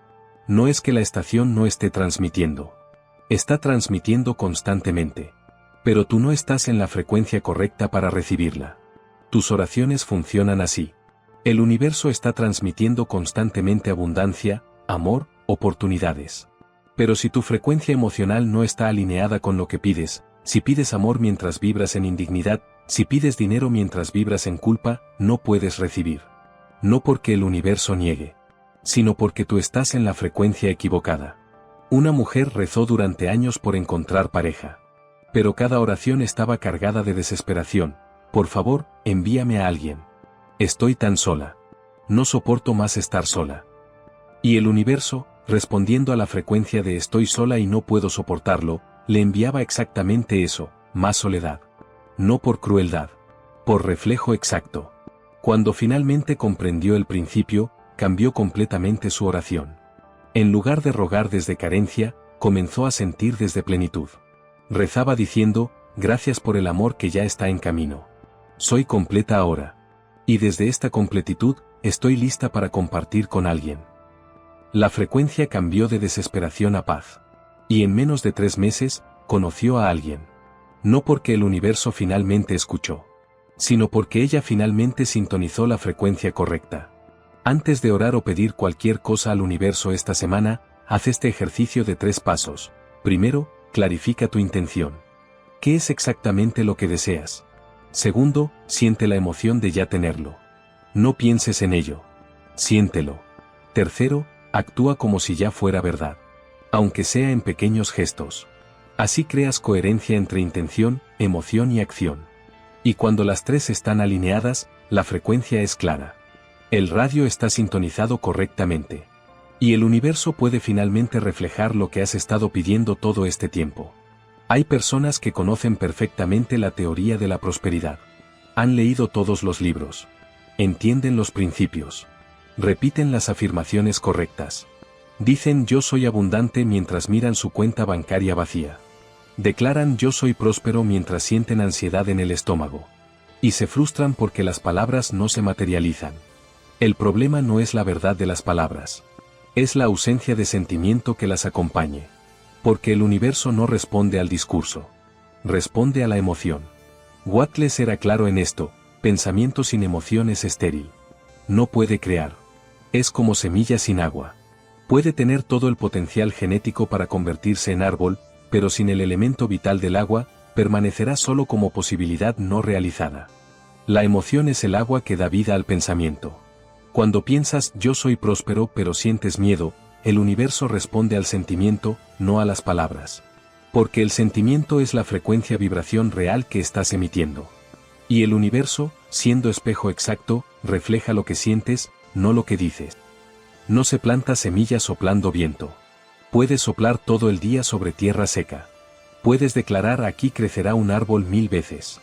No es que la estación no esté transmitiendo. Está transmitiendo constantemente. Pero tú no estás en la frecuencia correcta para recibirla. Tus oraciones funcionan así. El universo está transmitiendo constantemente abundancia, amor, oportunidades. Pero si tu frecuencia emocional no está alineada con lo que pides, si pides amor mientras vibras en indignidad, si pides dinero mientras vibras en culpa, no puedes recibir. No porque el universo niegue, sino porque tú estás en la frecuencia equivocada. Una mujer rezó durante años por encontrar pareja. Pero cada oración estaba cargada de desesperación. Por favor, envíame a alguien. Estoy tan sola. No soporto más estar sola. Y el universo, respondiendo a la frecuencia de estoy sola y no puedo soportarlo, le enviaba exactamente eso, más soledad. No por crueldad. Por reflejo exacto. Cuando finalmente comprendió el principio, cambió completamente su oración. En lugar de rogar desde carencia, comenzó a sentir desde plenitud. Rezaba diciendo, gracias por el amor que ya está en camino. Soy completa ahora. Y desde esta completitud, estoy lista para compartir con alguien. La frecuencia cambió de desesperación a paz. Y en menos de 3 meses, conoció a alguien. No porque el universo finalmente escuchó, sino porque ella finalmente sintonizó la frecuencia correcta. Antes de orar o pedir cualquier cosa al universo esta semana, haz este ejercicio de 3 pasos. Primero, clarifica tu intención. ¿Qué es exactamente lo que deseas? Segundo, siente la emoción de ya tenerlo. No pienses en ello. Siéntelo. Tercero, actúa como si ya fuera verdad. Aunque sea en pequeños gestos. Así creas coherencia entre intención, emoción y acción. Y cuando las 3 están alineadas, la frecuencia es clara. El radio está sintonizado correctamente. Y el universo puede finalmente reflejar lo que has estado pidiendo todo este tiempo. Hay personas que conocen perfectamente la teoría de la prosperidad. Han leído todos los libros. Entienden los principios. Repiten las afirmaciones correctas. Dicen yo soy abundante mientras miran su cuenta bancaria vacía. Declaran yo soy próspero mientras sienten ansiedad en el estómago. Y se frustran porque las palabras no se materializan. El problema no es la verdad de las palabras. Es la ausencia de sentimiento que las acompañe. Porque el universo no responde al discurso. Responde a la emoción. Wattles era claro en esto, pensamiento sin emoción es estéril. No puede crear. Es como semilla sin agua. Puede tener todo el potencial genético para convertirse en árbol, pero sin el elemento vital del agua, permanecerá solo como posibilidad no realizada. La emoción es el agua que da vida al pensamiento. Cuando piensas yo soy próspero pero sientes miedo, el universo responde al sentimiento, no a las palabras. Porque el sentimiento es la frecuencia vibración real que estás emitiendo. Y el universo, siendo espejo exacto, refleja lo que sientes, no lo que dices. No se planta semillas soplando viento. Puedes soplar todo el día sobre tierra seca. Puedes declarar aquí crecerá un árbol 1000 veces.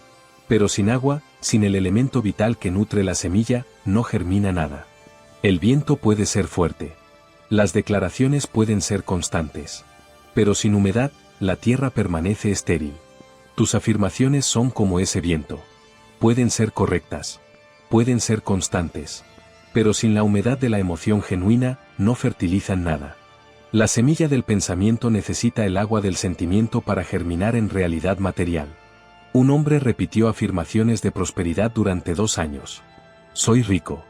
Pero sin agua, sin el elemento vital que nutre la semilla, no germina nada. El viento puede ser fuerte. Las declaraciones pueden ser constantes. Pero sin humedad, la tierra permanece estéril. Tus afirmaciones son como ese viento. Pueden ser correctas. Pueden ser constantes. Pero sin la humedad de la emoción genuina, no fertilizan nada. La semilla del pensamiento necesita el agua del sentimiento para germinar en realidad material. Un hombre repitió afirmaciones de prosperidad durante 2 años. Soy rico.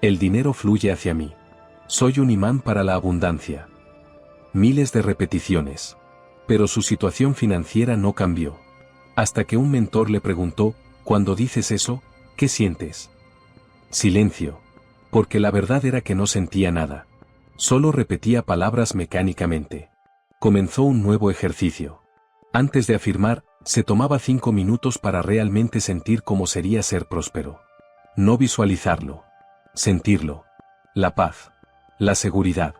El dinero fluye hacia mí. Soy un imán para la abundancia. Miles de repeticiones. Pero su situación financiera no cambió. Hasta que un mentor le preguntó, cuando dices eso, ¿qué sientes? Silencio. Porque la verdad era que no sentía nada. Solo repetía palabras mecánicamente. Comenzó un nuevo ejercicio. Antes de afirmar, se tomaba 5 minutos para realmente sentir cómo sería ser próspero. No visualizarlo. Sentirlo. La paz. La seguridad.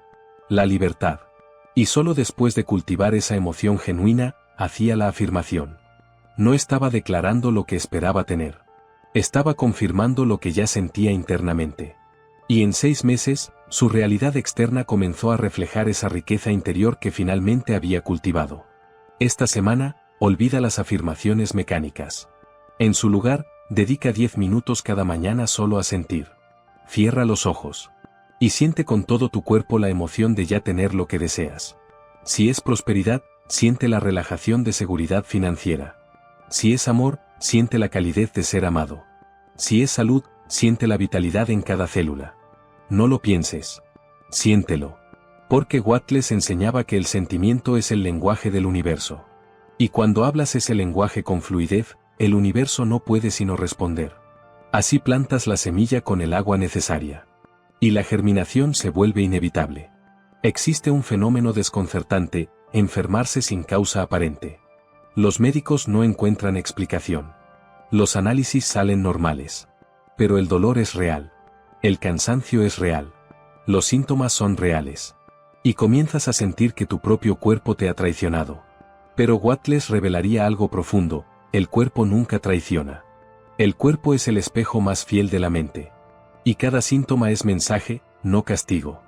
La libertad. Y solo después de cultivar esa emoción genuina, hacía la afirmación. No estaba declarando lo que esperaba tener. Estaba confirmando lo que ya sentía internamente. Y en 6 meses, su realidad externa comenzó a reflejar esa riqueza interior que finalmente había cultivado. Esta semana, olvida las afirmaciones mecánicas. En su lugar, dedica 10 minutos cada mañana solo a sentir. Cierra los ojos. Y siente con todo tu cuerpo la emoción de ya tener lo que deseas. Si es prosperidad, siente la relajación de seguridad financiera. Si es amor, siente la calidez de ser amado. Si es salud, siente la vitalidad en cada célula. No lo pienses. Siéntelo. Porque Wattles enseñaba que el sentimiento es el lenguaje del universo. Y cuando hablas ese lenguaje con fluidez, el universo no puede sino responder. Así plantas la semilla con el agua necesaria. Y la germinación se vuelve inevitable. Existe un fenómeno desconcertante, enfermarse sin causa aparente. Los médicos no encuentran explicación. Los análisis salen normales. Pero el dolor es real. El cansancio es real. Los síntomas son reales. Y comienzas a sentir que tu propio cuerpo te ha traicionado. Pero Wattles revelaría algo profundo, el cuerpo nunca traiciona. El cuerpo es el espejo más fiel de la mente. Y cada síntoma es mensaje, no castigo.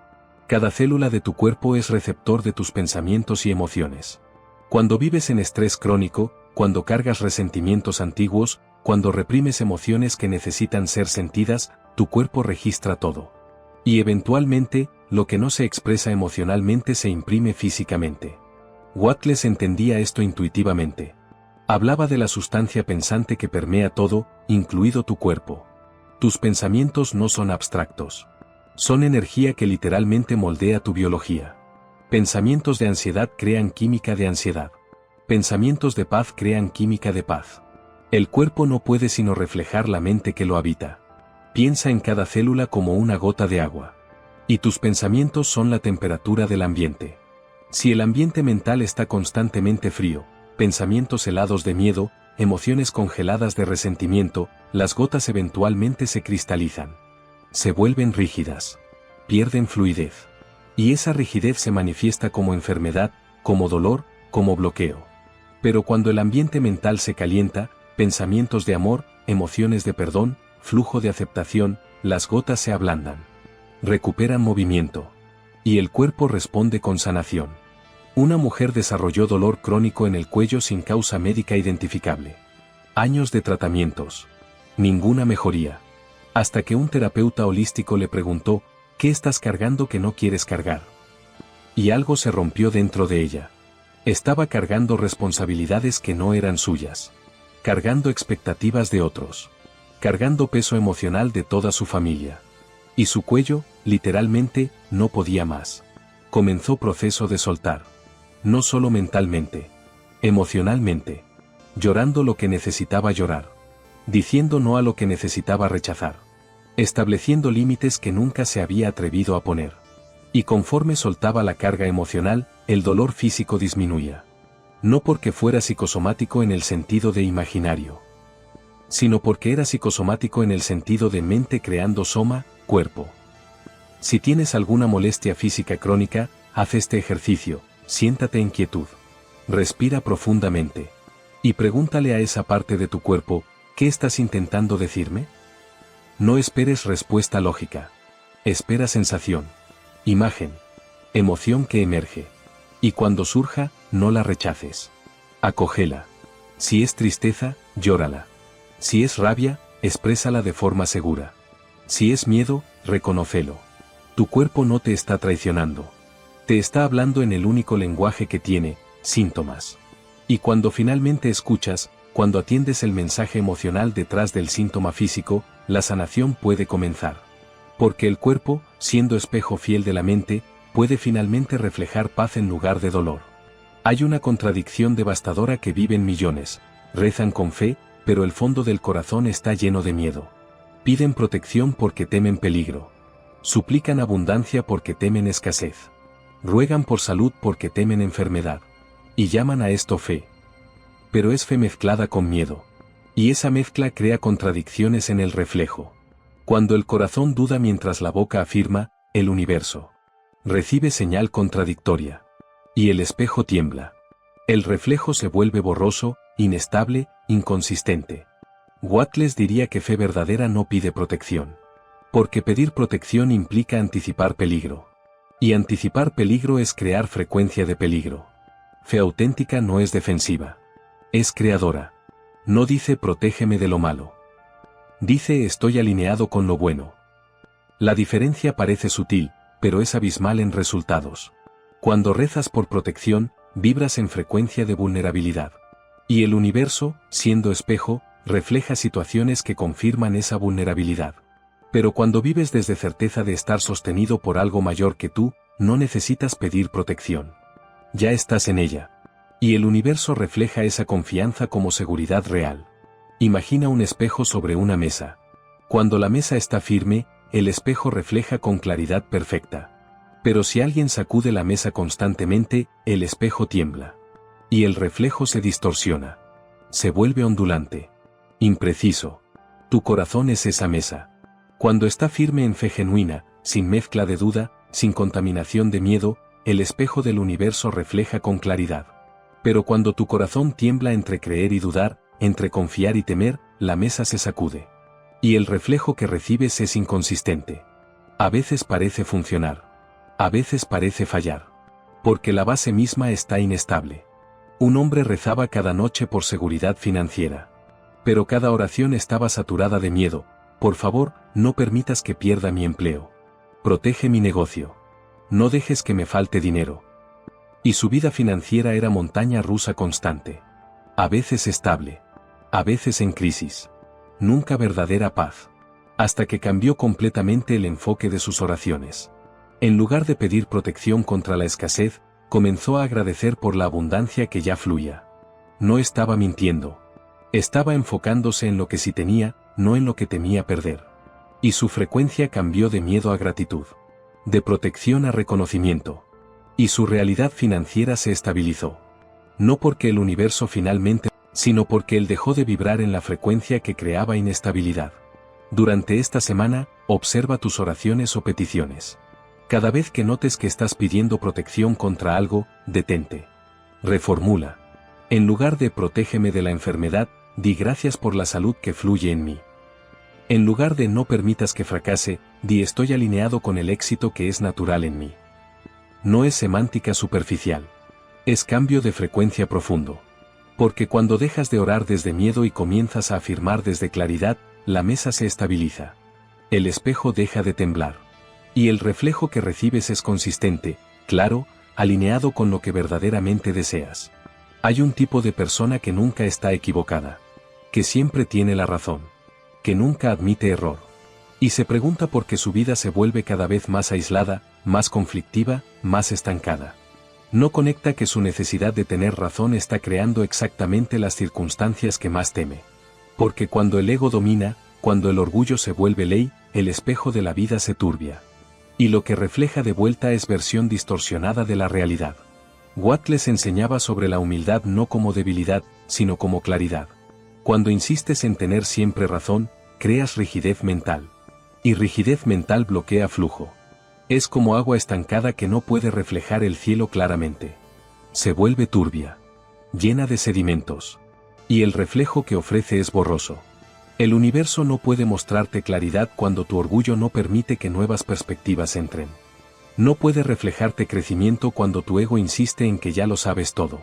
Cada célula de tu cuerpo es receptor de tus pensamientos y emociones. Cuando vives en estrés crónico, cuando cargas resentimientos antiguos, cuando reprimes emociones que necesitan ser sentidas, tu cuerpo registra todo. Y eventualmente, lo que no se expresa emocionalmente se imprime físicamente. Wattles entendía esto intuitivamente. Hablaba de la sustancia pensante que permea todo, incluido tu cuerpo. Tus pensamientos no son abstractos. Son energía que literalmente moldea tu biología. Pensamientos de ansiedad crean química de ansiedad. Pensamientos de paz crean química de paz. El cuerpo no puede sino reflejar la mente que lo habita. Piensa en cada célula como una gota de agua. Y tus pensamientos son la temperatura del ambiente. Si el ambiente mental está constantemente frío, pensamientos helados de miedo, emociones congeladas de resentimiento, las gotas eventualmente se cristalizan. Se vuelven rígidas. Pierden fluidez. Y esa rigidez se manifiesta como enfermedad, como dolor, como bloqueo. Pero cuando el ambiente mental se calienta, pensamientos de amor, emociones de perdón, flujo de aceptación, las gotas se ablandan. Recuperan movimiento. Y el cuerpo responde con sanación. Una mujer desarrolló dolor crónico en el cuello sin causa médica identificable. Años de tratamientos. Ninguna mejoría. Hasta que un terapeuta holístico le preguntó, ¿qué estás cargando que no quieres cargar? Y algo se rompió dentro de ella. Estaba cargando responsabilidades que no eran suyas. Cargando expectativas de otros. Cargando peso emocional de toda su familia. Y su cuello, literalmente, no podía más. comenzó proceso de soltar. No solo mentalmente, emocionalmente. Llorando lo que necesitaba llorar. Diciendo no a lo que necesitaba rechazar. Estableciendo límites que nunca se había atrevido a poner. Y conforme soltaba la carga emocional, el dolor físico disminuía. No porque fuera psicosomático en el sentido de imaginario, sino porque era psicosomático en el sentido de mente creando soma, cuerpo. Si tienes alguna molestia física crónica, haz este ejercicio, siéntate en quietud. Respira profundamente. Y pregúntale a esa parte de tu cuerpo, ¿qué estás intentando decirme? No esperes respuesta lógica. Espera sensación, imagen, emoción que emerge. Y cuando surja, no la rechaces. Acógela. Si es tristeza, llórala. Si es rabia, exprésala de forma segura. Si es miedo, reconócelo. Tu cuerpo no te está traicionando. Te está hablando en el único lenguaje que tiene, síntomas. Y cuando finalmente escuchas, cuando atiendes el mensaje emocional detrás del síntoma físico, la sanación puede comenzar. Porque el cuerpo, siendo espejo fiel de la mente, puede finalmente reflejar paz en lugar de dolor. Hay una contradicción devastadora que viven millones. Rezan con fe, pero el fondo del corazón está lleno de miedo. Piden protección porque temen peligro. Suplican abundancia porque temen escasez. Ruegan por salud porque temen enfermedad. Y llaman a esto fe. Pero es fe mezclada con miedo. Y esa mezcla crea contradicciones en el reflejo. Cuando el corazón duda mientras la boca afirma, el universo recibe señal contradictoria. Y el espejo tiembla. El reflejo se vuelve borroso, inestable, inconsistente. Wattles diría que fe verdadera no pide protección. Porque pedir protección implica anticipar peligro. Y anticipar peligro es crear frecuencia de peligro. Fe auténtica no es defensiva. Es creadora. No dice protégeme de lo malo. Dice estoy alineado con lo bueno. La diferencia parece sutil, pero es abismal en resultados. Cuando rezas por protección, vibras en frecuencia de vulnerabilidad. Y el universo, siendo espejo, refleja situaciones que confirman esa vulnerabilidad. Pero cuando vives desde certeza de estar sostenido por algo mayor que tú, no necesitas pedir protección. Ya estás en ella. Y el universo refleja esa confianza como seguridad real. Imagina un espejo sobre una mesa. Cuando la mesa está firme, el espejo refleja con claridad perfecta. Pero si alguien sacude la mesa constantemente, el espejo tiembla. Y el reflejo se distorsiona. Se vuelve ondulante. Impreciso. Tu corazón es esa mesa. Cuando está firme en fe genuina, sin mezcla de duda, sin contaminación de miedo, el espejo del universo refleja con claridad. Pero cuando tu corazón tiembla entre creer y dudar, entre confiar y temer, la mesa se sacude. Y el reflejo que recibes es inconsistente. A veces parece funcionar. A veces parece fallar. Porque la base misma está inestable. Un hombre rezaba cada noche por seguridad financiera. Pero cada oración estaba saturada de miedo. Por favor, no permitas que pierda mi empleo. Protege mi negocio. No dejes que me falte dinero. Y su vida financiera era montaña rusa constante. A veces estable. A veces en crisis. Nunca verdadera paz. Hasta que cambió completamente el enfoque de sus oraciones. En lugar de pedir protección contra la escasez, comenzó a agradecer por la abundancia que ya fluía. No estaba mintiendo. Estaba enfocándose en lo que sí tenía, no en lo que temía perder. Y su frecuencia cambió de miedo a gratitud. De protección a reconocimiento. Y su realidad financiera se estabilizó. No porque el universo finalmente, sino porque él dejó de vibrar en la frecuencia que creaba inestabilidad. Durante esta semana, observa tus oraciones o peticiones. Cada vez que notes que estás pidiendo protección contra algo, detente. Reformula. En lugar de protégeme de la enfermedad, di gracias por la salud que fluye en mí. En lugar de no permitas que fracase, di estoy alineado con el éxito que es natural en mí. No es semántica superficial. Es cambio de frecuencia profundo. Porque cuando dejas de orar desde miedo y comienzas a afirmar desde claridad, la mesa se estabiliza. El espejo deja de temblar. Y el reflejo que recibes es consistente, claro, alineado con lo que verdaderamente deseas. Hay un tipo de persona que nunca está equivocada. Que siempre tiene la razón. Que nunca admite error. Y se pregunta por qué su vida se vuelve cada vez más aislada, más conflictiva, más estancada. No conecta que su necesidad de tener razón está creando exactamente las circunstancias que más teme. Porque cuando el ego domina, cuando el orgullo se vuelve ley, el espejo de la vida se turbia. Y lo que refleja de vuelta es versión distorsionada de la realidad. Watt les enseñaba sobre la humildad no como debilidad, sino como claridad. Cuando insistes en tener siempre razón, creas rigidez mental. Y rigidez mental bloquea flujo. Es como agua estancada que no puede reflejar el cielo claramente. Se vuelve turbia, llena de sedimentos. Y el reflejo que ofrece es borroso. El universo no puede mostrarte claridad cuando tu orgullo no permite que nuevas perspectivas entren. No puede reflejarte crecimiento cuando tu ego insiste en que ya lo sabes todo.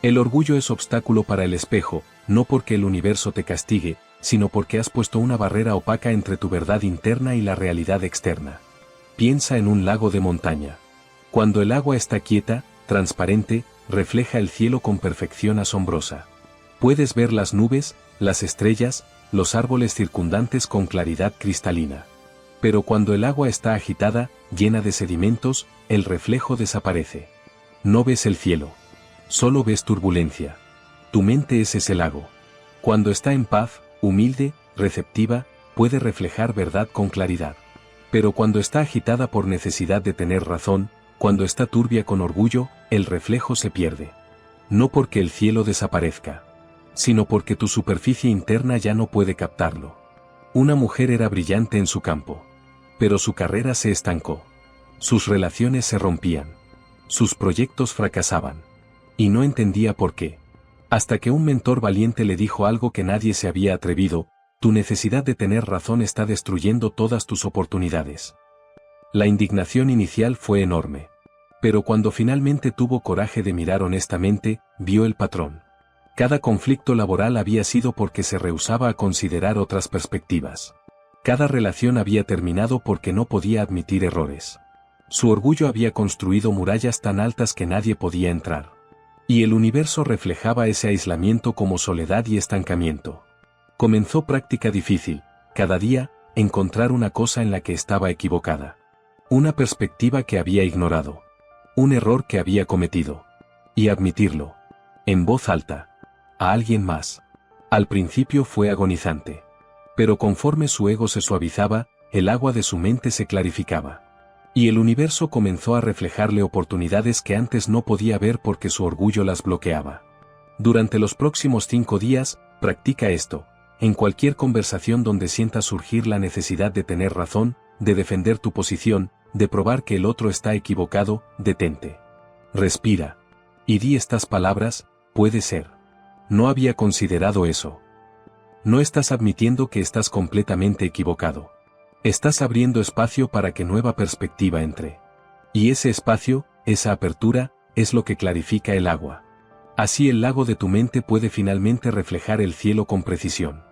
El orgullo es obstáculo para el espejo, no porque el universo te castigue, sino porque has puesto una barrera opaca entre tu verdad interna y la realidad externa. Piensa en un lago de montaña. Cuando el agua está quieta, transparente, refleja el cielo con perfección asombrosa. Puedes ver las nubes, las estrellas, los árboles circundantes con claridad cristalina. Pero cuando el agua está agitada, llena de sedimentos, el reflejo desaparece. No ves el cielo. Solo ves turbulencia. Tu mente es ese lago. Cuando está en paz, humilde, receptiva, puede reflejar verdad con claridad. Pero cuando está agitada por necesidad de tener razón, cuando está turbia con orgullo, el reflejo se pierde. No porque el cielo desaparezca, sino porque tu superficie interna ya no puede captarlo. Una mujer era brillante en su campo. Pero su carrera se estancó. Sus relaciones se rompían. Sus proyectos fracasaban. Y no entendía por qué. Hasta que un mentor valiente le dijo algo que nadie se había atrevido: tu necesidad de tener razón está destruyendo todas tus oportunidades. La indignación inicial fue enorme. Pero cuando finalmente tuvo coraje de mirar honestamente, vio el patrón. Cada conflicto laboral había sido porque se rehusaba a considerar otras perspectivas. Cada relación había terminado porque no podía admitir errores. Su orgullo había construido murallas tan altas que nadie podía entrar. Y el universo reflejaba ese aislamiento como soledad y estancamiento. Comenzó práctica difícil, cada día, encontrar una cosa en la que estaba equivocada. Una perspectiva que había ignorado. Un error que había cometido. Y admitirlo. En voz alta. A alguien más. Al principio fue agonizante. Pero conforme su ego se suavizaba, el agua de su mente se clarificaba. Y el universo comenzó a reflejarle oportunidades que antes no podía ver porque su orgullo las bloqueaba. Durante los próximos 5 días, practica esto. En cualquier conversación donde sientas surgir la necesidad de tener razón, de defender tu posición, de probar que el otro está equivocado, detente. Respira. Y di estas palabras: puede ser. No había considerado eso. No estás admitiendo que estás completamente equivocado. Estás abriendo espacio para que nueva perspectiva entre. Y ese espacio, esa apertura, es lo que clarifica el agua. Así el lago de tu mente puede finalmente reflejar el cielo con precisión.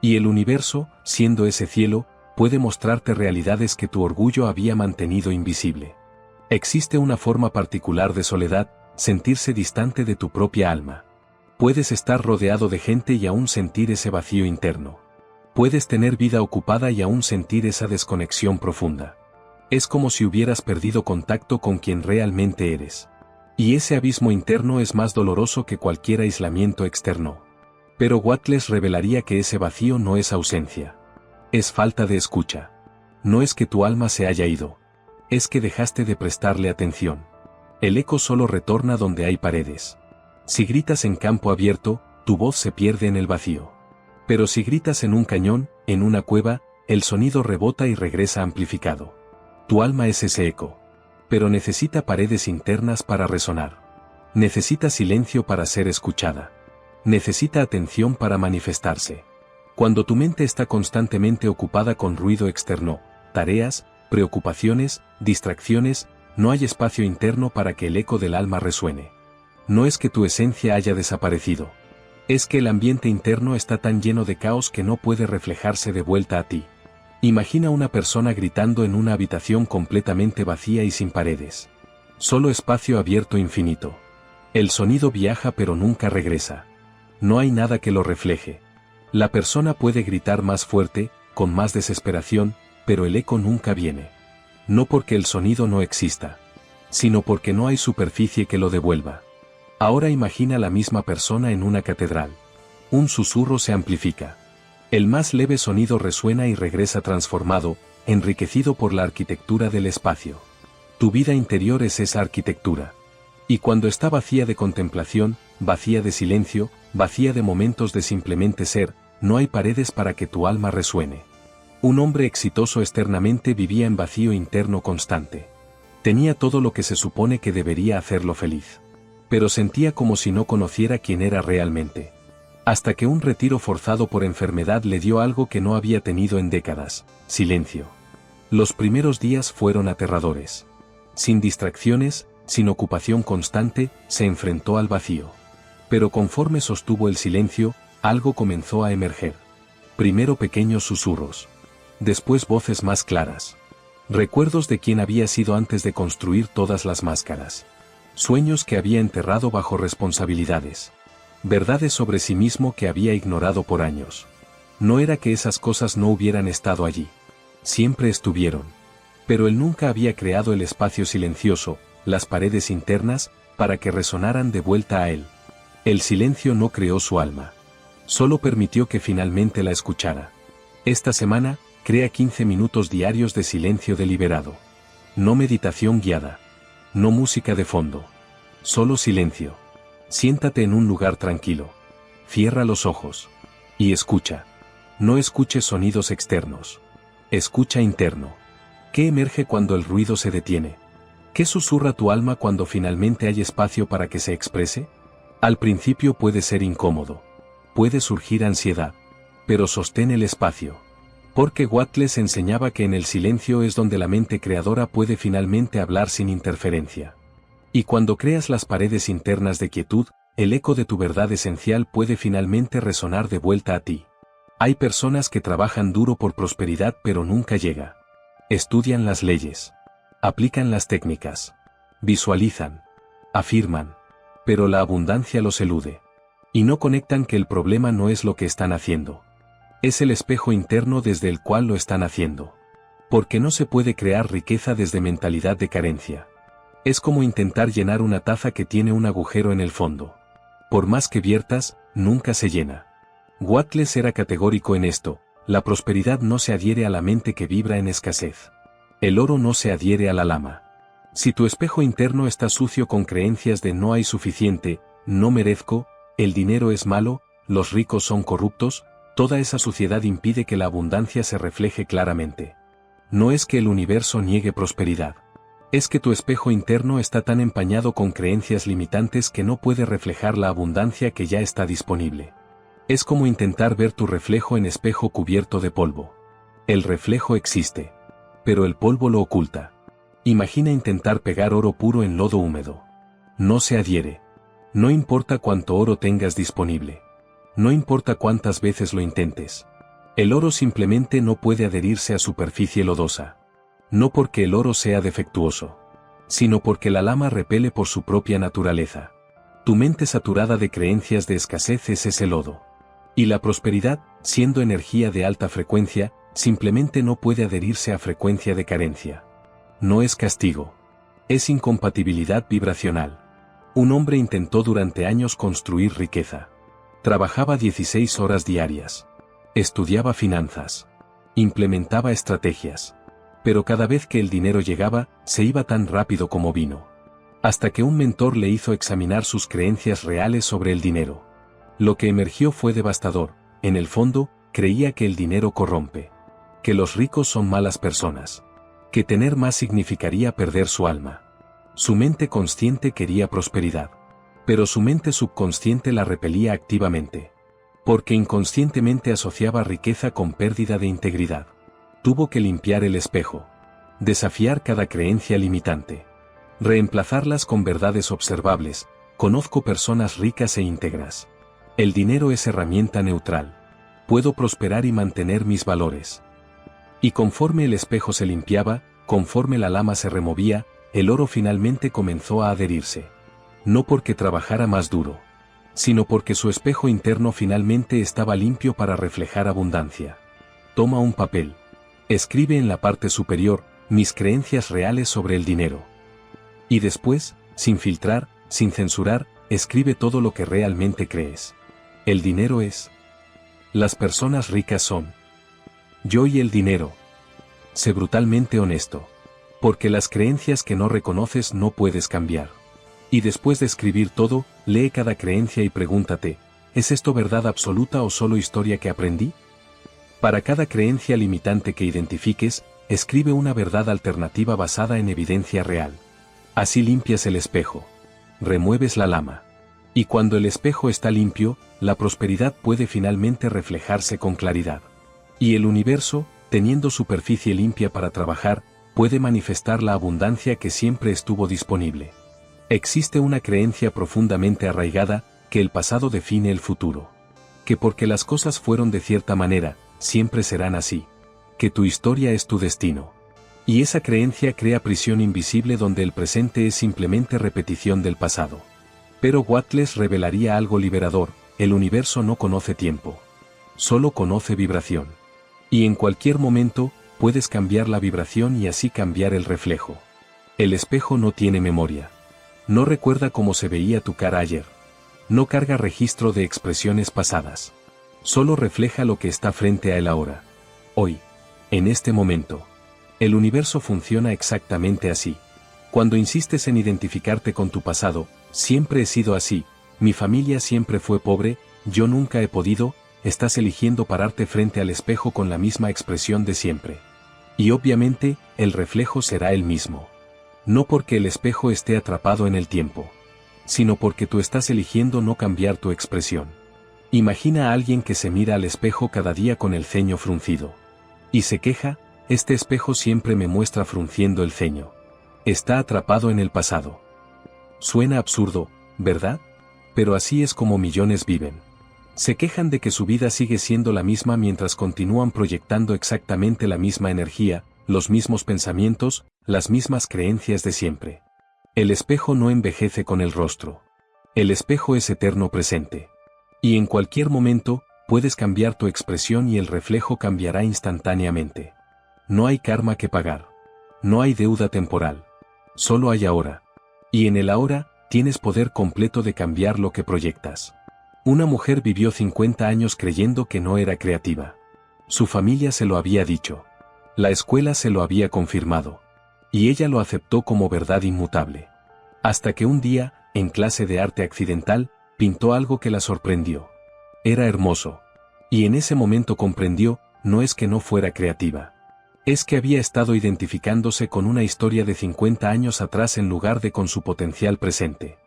Y el universo, siendo ese cielo, puede mostrarte realidades que tu orgullo había mantenido invisible. Existe una forma particular de soledad: sentirse distante de tu propia alma. Puedes estar rodeado de gente y aún sentir ese vacío interno. Puedes tener vida ocupada y aún sentir esa desconexión profunda. Es como si hubieras perdido contacto con quien realmente eres. Y ese abismo interno es más doloroso que cualquier aislamiento externo. Pero Watt les revelaría que ese vacío no es ausencia. Es falta de escucha. No es que tu alma se haya ido. Es que dejaste de prestarle atención. El eco solo retorna donde hay paredes. Si gritas en campo abierto, tu voz se pierde en el vacío. Pero si gritas en un cañón, en una cueva, el sonido rebota y regresa amplificado. Tu alma es ese eco. Pero necesita paredes internas para resonar. Necesita silencio para ser escuchada. Necesita atención para manifestarse. Cuando tu mente está constantemente ocupada con ruido externo, tareas, preocupaciones, distracciones, no hay espacio interno para que el eco del alma resuene. No es que tu esencia haya desaparecido. Es que el ambiente interno está tan lleno de caos que no puede reflejarse de vuelta a ti. Imagina una persona gritando en una habitación completamente vacía y sin paredes. Solo espacio abierto infinito. El sonido viaja pero nunca regresa. No hay nada que lo refleje. La persona puede gritar más fuerte, con más desesperación, pero el eco nunca viene. No porque el sonido no exista, sino porque no hay superficie que lo devuelva. Ahora imagina la misma persona en una catedral. Un susurro se amplifica. El más leve sonido resuena y regresa transformado, enriquecido por la arquitectura del espacio. Tu vida interior es esa arquitectura. Y cuando está vacía de contemplación, vacía de silencio, vacía de momentos de simplemente ser, no hay paredes para que tu alma resuene. Un hombre exitoso externamente vivía en vacío interno constante. Tenía todo lo que se supone que debería hacerlo feliz. Pero sentía como si no conociera quién era realmente. Hasta que un retiro forzado por enfermedad le dio algo que no había tenido en décadas: silencio. Los primeros días fueron aterradores. Sin distracciones, sin ocupación constante, se enfrentó al vacío. Pero conforme sostuvo el silencio, algo comenzó a emerger. Primero pequeños susurros. Después voces más claras. Recuerdos de quién había sido antes de construir todas las máscaras. Sueños que había enterrado bajo responsabilidades. Verdades sobre sí mismo que había ignorado por años. No era que esas cosas no hubieran estado allí. Siempre estuvieron. Pero él nunca había creado el espacio silencioso, las paredes internas, para que resonaran de vuelta a él. El silencio no creó su alma. Solo permitió que finalmente la escuchara. Esta semana, crea 15 minutos diarios de silencio deliberado. No meditación guiada. No música de fondo. Solo silencio. Siéntate en un lugar tranquilo. Cierra los ojos. Y escucha. No escuches sonidos externos. Escucha interno. ¿Qué emerge cuando el ruido se detiene? ¿Qué susurra tu alma cuando finalmente hay espacio para que se exprese? Al principio puede ser incómodo. Puede surgir ansiedad. Pero sostén el espacio. Porque Wattles enseñaba que en el silencio es donde la mente creadora puede finalmente hablar sin interferencia. Y cuando creas las paredes internas de quietud, el eco de tu verdad esencial puede finalmente resonar de vuelta a ti. Hay personas que trabajan duro por prosperidad pero nunca llega. Estudian las leyes. Aplican las técnicas. Visualizan. Afirman. Pero la abundancia los elude. Y no conectan que el problema no es lo que están haciendo. Es el espejo interno desde el cual lo están haciendo. Porque no se puede crear riqueza desde mentalidad de carencia. Es como intentar llenar una taza que tiene un agujero en el fondo. Por más que viertas, nunca se llena. Wattles era categórico en esto: la prosperidad no se adhiere a la mente que vibra en escasez. El oro no se adhiere a la lama. Si tu espejo interno está sucio con creencias de no hay suficiente, no merezco, el dinero es malo, los ricos son corruptos, toda esa suciedad impide que la abundancia se refleje claramente. No es que el universo niegue prosperidad. Es que tu espejo interno está tan empañado con creencias limitantes que no puede reflejar la abundancia que ya está disponible. Es como intentar ver tu reflejo en espejo cubierto de polvo. El reflejo existe, pero el polvo lo oculta. Imagina intentar pegar oro puro en lodo húmedo. No se adhiere. No importa cuánto oro tengas disponible. No importa cuántas veces lo intentes. El oro simplemente no puede adherirse a superficie lodosa. No porque el oro sea defectuoso, sino porque la lama repele por su propia naturaleza. Tu mente saturada de creencias de escasez es ese lodo. Y la prosperidad, siendo energía de alta frecuencia, simplemente no puede adherirse a frecuencia de carencia. No es castigo. Es incompatibilidad vibracional. Un hombre intentó durante años construir riqueza. Trabajaba 16 horas diarias. Estudiaba finanzas. Implementaba estrategias. Pero cada vez que el dinero llegaba, se iba tan rápido como vino. Hasta que un mentor le hizo examinar sus creencias reales sobre el dinero. Lo que emergió fue devastador. En el fondo, creía que el dinero corrompe. Que los ricos son malas personas. Que tener más significaría perder su alma. Su mente consciente quería prosperidad. Pero su mente subconsciente la repelía activamente. Porque inconscientemente asociaba riqueza con pérdida de integridad. Tuvo que limpiar el espejo. Desafiar cada creencia limitante. Reemplazarlas con verdades observables. Conozco personas ricas e íntegras. El dinero es herramienta neutral. Puedo prosperar y mantener mis valores. Y conforme el espejo se limpiaba, conforme la lama se removía, el oro finalmente comenzó a adherirse. No porque trabajara más duro, sino porque su espejo interno finalmente estaba limpio para reflejar abundancia. Toma un papel. Escribe en la parte superior, mis creencias reales sobre el dinero. Y después, sin filtrar, sin censurar, escribe todo lo que realmente crees. El dinero es. Las personas ricas son. Yo y el dinero. Sé brutalmente honesto. Porque las creencias que no reconoces no puedes cambiar. Y después de escribir todo, lee cada creencia y pregúntate, ¿es esto verdad absoluta o solo historia que aprendí? Para cada creencia limitante que identifiques, escribe una verdad alternativa basada en evidencia real. Así limpias el espejo. Remueves la lama. Y cuando el espejo está limpio, la prosperidad puede finalmente reflejarse con claridad. Y el universo, teniendo superficie limpia para trabajar, puede manifestar la abundancia que siempre estuvo disponible. Existe una creencia profundamente arraigada, que el pasado define el futuro. Que porque las cosas fueron de cierta manera, siempre serán así. Que tu historia es tu destino. Y esa creencia crea prisión invisible donde el presente es simplemente repetición del pasado. Pero Wattles revelaría algo liberador: el universo no conoce tiempo. Solo conoce vibración. Y en cualquier momento, puedes cambiar la vibración y así cambiar el reflejo. El espejo no tiene memoria. No recuerda cómo se veía tu cara ayer. No carga registro de expresiones pasadas. Solo refleja lo que está frente a él ahora. Hoy. En este momento. El universo funciona exactamente así. Cuando insistes en identificarte con tu pasado, siempre he sido así, mi familia siempre fue pobre, yo nunca he podido, estás eligiendo pararte frente al espejo con la misma expresión de siempre. Y obviamente, el reflejo será el mismo. No porque el espejo esté atrapado en el tiempo, sino porque tú estás eligiendo no cambiar tu expresión. Imagina a alguien que se mira al espejo cada día con el ceño fruncido. Y se queja, este espejo siempre me muestra frunciendo el ceño. Está atrapado en el pasado. Suena absurdo, ¿verdad? Pero así es como millones viven. Se quejan de que su vida sigue siendo la misma mientras continúan proyectando exactamente la misma energía, los mismos pensamientos, las mismas creencias de siempre. El espejo no envejece con el rostro. El espejo es eterno presente. Y en cualquier momento, puedes cambiar tu expresión y el reflejo cambiará instantáneamente. No hay karma que pagar. No hay deuda temporal. Solo hay ahora. Y en el ahora, tienes poder completo de cambiar lo que proyectas. Una mujer vivió 50 años creyendo que no era creativa. Su familia se lo había dicho. La escuela se lo había confirmado. Y ella lo aceptó como verdad inmutable. Hasta que un día, en clase de arte accidental, pintó algo que la sorprendió. Era hermoso. Y en ese momento comprendió, no es que no fuera creativa. Es que había estado identificándose con una historia de 50 años atrás en lugar de con su potencial presente.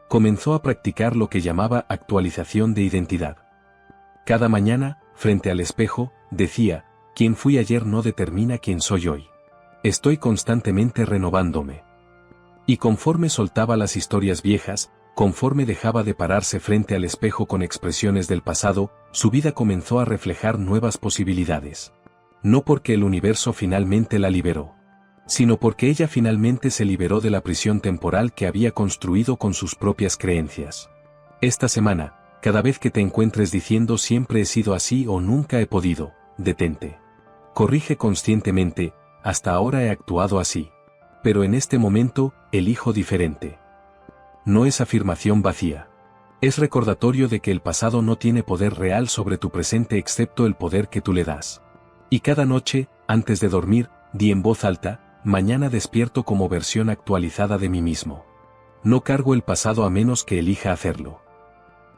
Comenzó a practicar lo que llamaba actualización de identidad. Cada mañana, frente al espejo, decía, quien fui ayer no determina quién soy hoy. Estoy constantemente renovándome. Y conforme soltaba las historias viejas, conforme dejaba de pararse frente al espejo con expresiones del pasado, su vida comenzó a reflejar nuevas posibilidades. No porque el universo finalmente la liberó, sino porque ella finalmente se liberó de la prisión temporal que había construido con sus propias creencias. Esta semana, cada vez que te encuentres diciendo siempre he sido así o nunca he podido, detente. Corrige conscientemente, hasta ahora he actuado así. Pero en este momento, elijo diferente. No es afirmación vacía. Es recordatorio de que el pasado no tiene poder real sobre tu presente excepto el poder que tú le das. Y cada noche, antes de dormir, di en voz alta, mañana despierto como versión actualizada de mí mismo. No cargo el pasado a menos que elija hacerlo.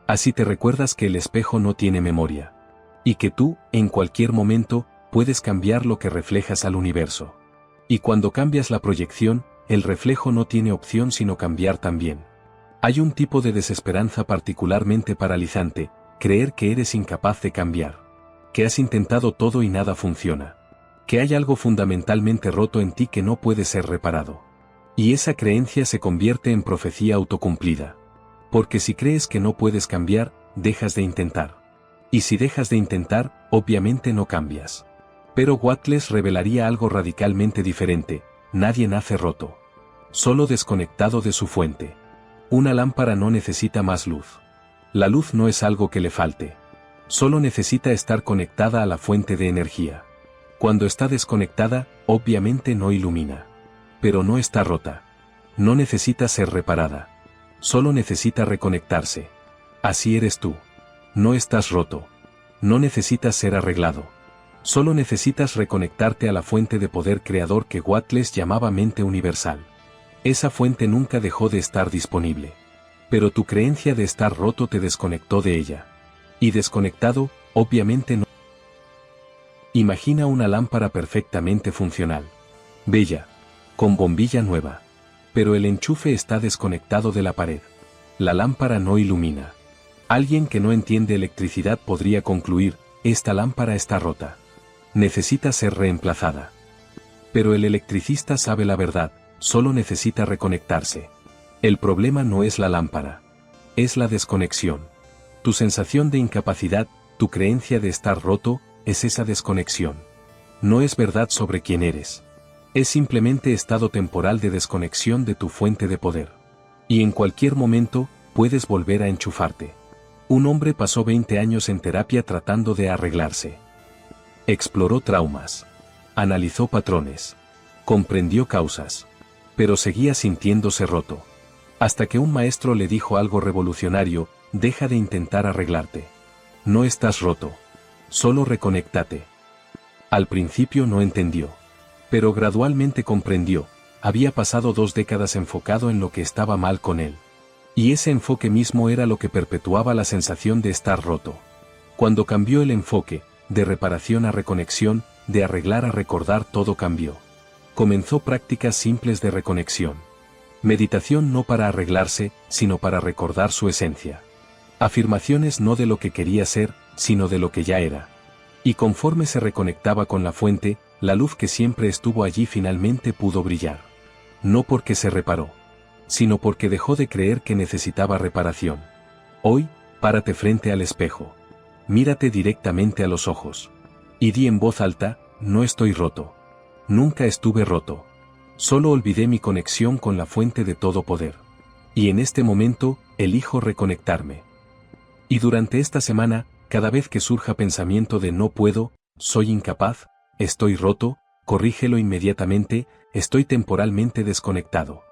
Así te recuerdas que el espejo no tiene memoria. Y que tú, en cualquier momento, puedes cambiar lo que reflejas al universo. Y cuando cambias la proyección, el reflejo no tiene opción sino cambiar también. Hay un tipo de desesperanza particularmente paralizante, creer que eres incapaz de cambiar. Que has intentado todo y nada funciona. Que hay algo fundamentalmente roto en ti que no puede ser reparado. Y esa creencia se convierte en profecía autocumplida. Porque si crees que no puedes cambiar, dejas de intentar. Y si dejas de intentar, obviamente no cambias. Pero Wattles revelaría algo radicalmente diferente: nadie nace roto. Solo desconectado de su fuente. Una lámpara no necesita más luz. La luz no es algo que le falte. Solo necesita estar conectada a la fuente de energía. Cuando está desconectada, obviamente no ilumina. Pero no está rota. No necesita ser reparada. Solo necesita reconectarse. Así eres tú. No estás roto. No necesitas ser arreglado. Solo necesitas reconectarte a la fuente de poder creador que Wattles llamaba mente universal. Esa fuente nunca dejó de estar disponible. Pero tu creencia de estar roto te desconectó de ella. Y desconectado, obviamente no. Imagina una lámpara perfectamente funcional. Bella. Con bombilla nueva. Pero el enchufe está desconectado de la pared. La lámpara no ilumina. Alguien que no entiende electricidad podría concluir, esta lámpara está rota. Necesita ser reemplazada. Pero el electricista sabe la verdad, solo necesita reconectarse. El problema no es la lámpara. Es la desconexión. Tu sensación de incapacidad, tu creencia de estar roto, es esa desconexión. No es verdad sobre quién eres. Es simplemente estado temporal de desconexión de tu fuente de poder. Y en cualquier momento, puedes volver a enchufarte. Un hombre pasó 20 años en terapia tratando de arreglarse. Exploró traumas. Analizó patrones. Comprendió causas. Pero seguía sintiéndose roto. Hasta que un maestro le dijo algo revolucionario: deja de intentar arreglarte. No estás roto. Solo reconéctate. Al principio no entendió. Pero gradualmente comprendió. Había pasado 2 décadas enfocado en lo que estaba mal con él. Y ese enfoque mismo era lo que perpetuaba la sensación de estar roto. Cuando cambió el enfoque, de reparación a reconexión, de arreglar a recordar, todo cambió. Comenzó prácticas simples de reconexión. Meditación no para arreglarse, sino para recordar su esencia. Afirmaciones no de lo que quería ser, sino de lo que ya era. Y conforme se reconectaba con la fuente, la luz que siempre estuvo allí finalmente pudo brillar. No porque se reparó, sino porque dejó de creer que necesitaba reparación. Hoy, párate frente al espejo. Mírate directamente a los ojos. Y di en voz alta: no estoy roto. Nunca estuve roto. Solo olvidé mi conexión con la fuente de todo poder. Y en este momento, elijo reconectarme. Y durante esta semana, cada vez que surja pensamiento de no puedo, soy incapaz, estoy roto, corrígelo inmediatamente, estoy temporalmente desconectado.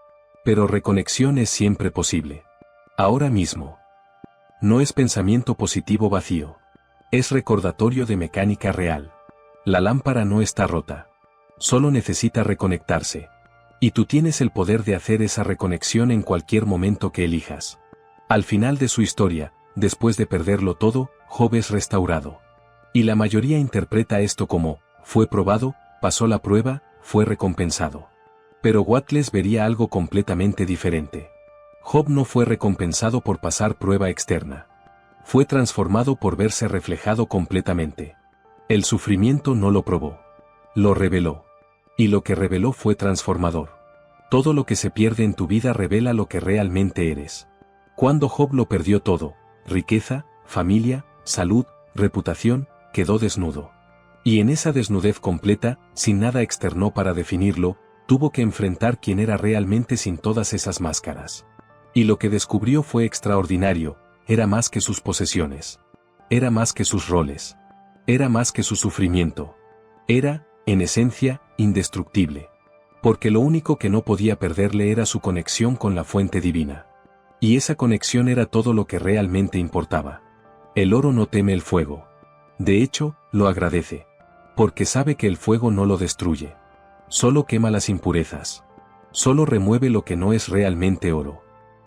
Pero reconexión es siempre posible. Ahora mismo. No es pensamiento positivo vacío. Es recordatorio de mecánica real. La lámpara no está rota. Solo necesita reconectarse. Y tú tienes el poder de hacer esa reconexión en cualquier momento que elijas. Al final de su historia, después de perderlo todo, Job es restaurado. Y la mayoría interpreta esto como: fue probado, pasó la prueba, fue recompensado. Pero Wattles vería algo completamente diferente. Job no fue recompensado por pasar prueba externa. Fue transformado por verse reflejado completamente. El sufrimiento no lo probó. Lo reveló. Y lo que reveló fue transformador. Todo lo que se pierde en tu vida revela lo que realmente eres. Cuando Job lo perdió todo, riqueza, familia, salud, reputación, quedó desnudo. Y en esa desnudez completa, sin nada externo para definirlo, tuvo que enfrentar quién era realmente sin todas esas máscaras. Y lo que descubrió fue extraordinario: era más que sus posesiones. Era más que sus roles. Era más que su sufrimiento. Era, en esencia, indestructible. Porque lo único que no podía perderle era su conexión con la fuente divina. Y esa conexión era todo lo que realmente importaba. El oro no teme el fuego. De hecho, lo agradece. Porque sabe que el fuego no lo destruye. Solo quema las impurezas. Solo remueve lo que no es realmente oro.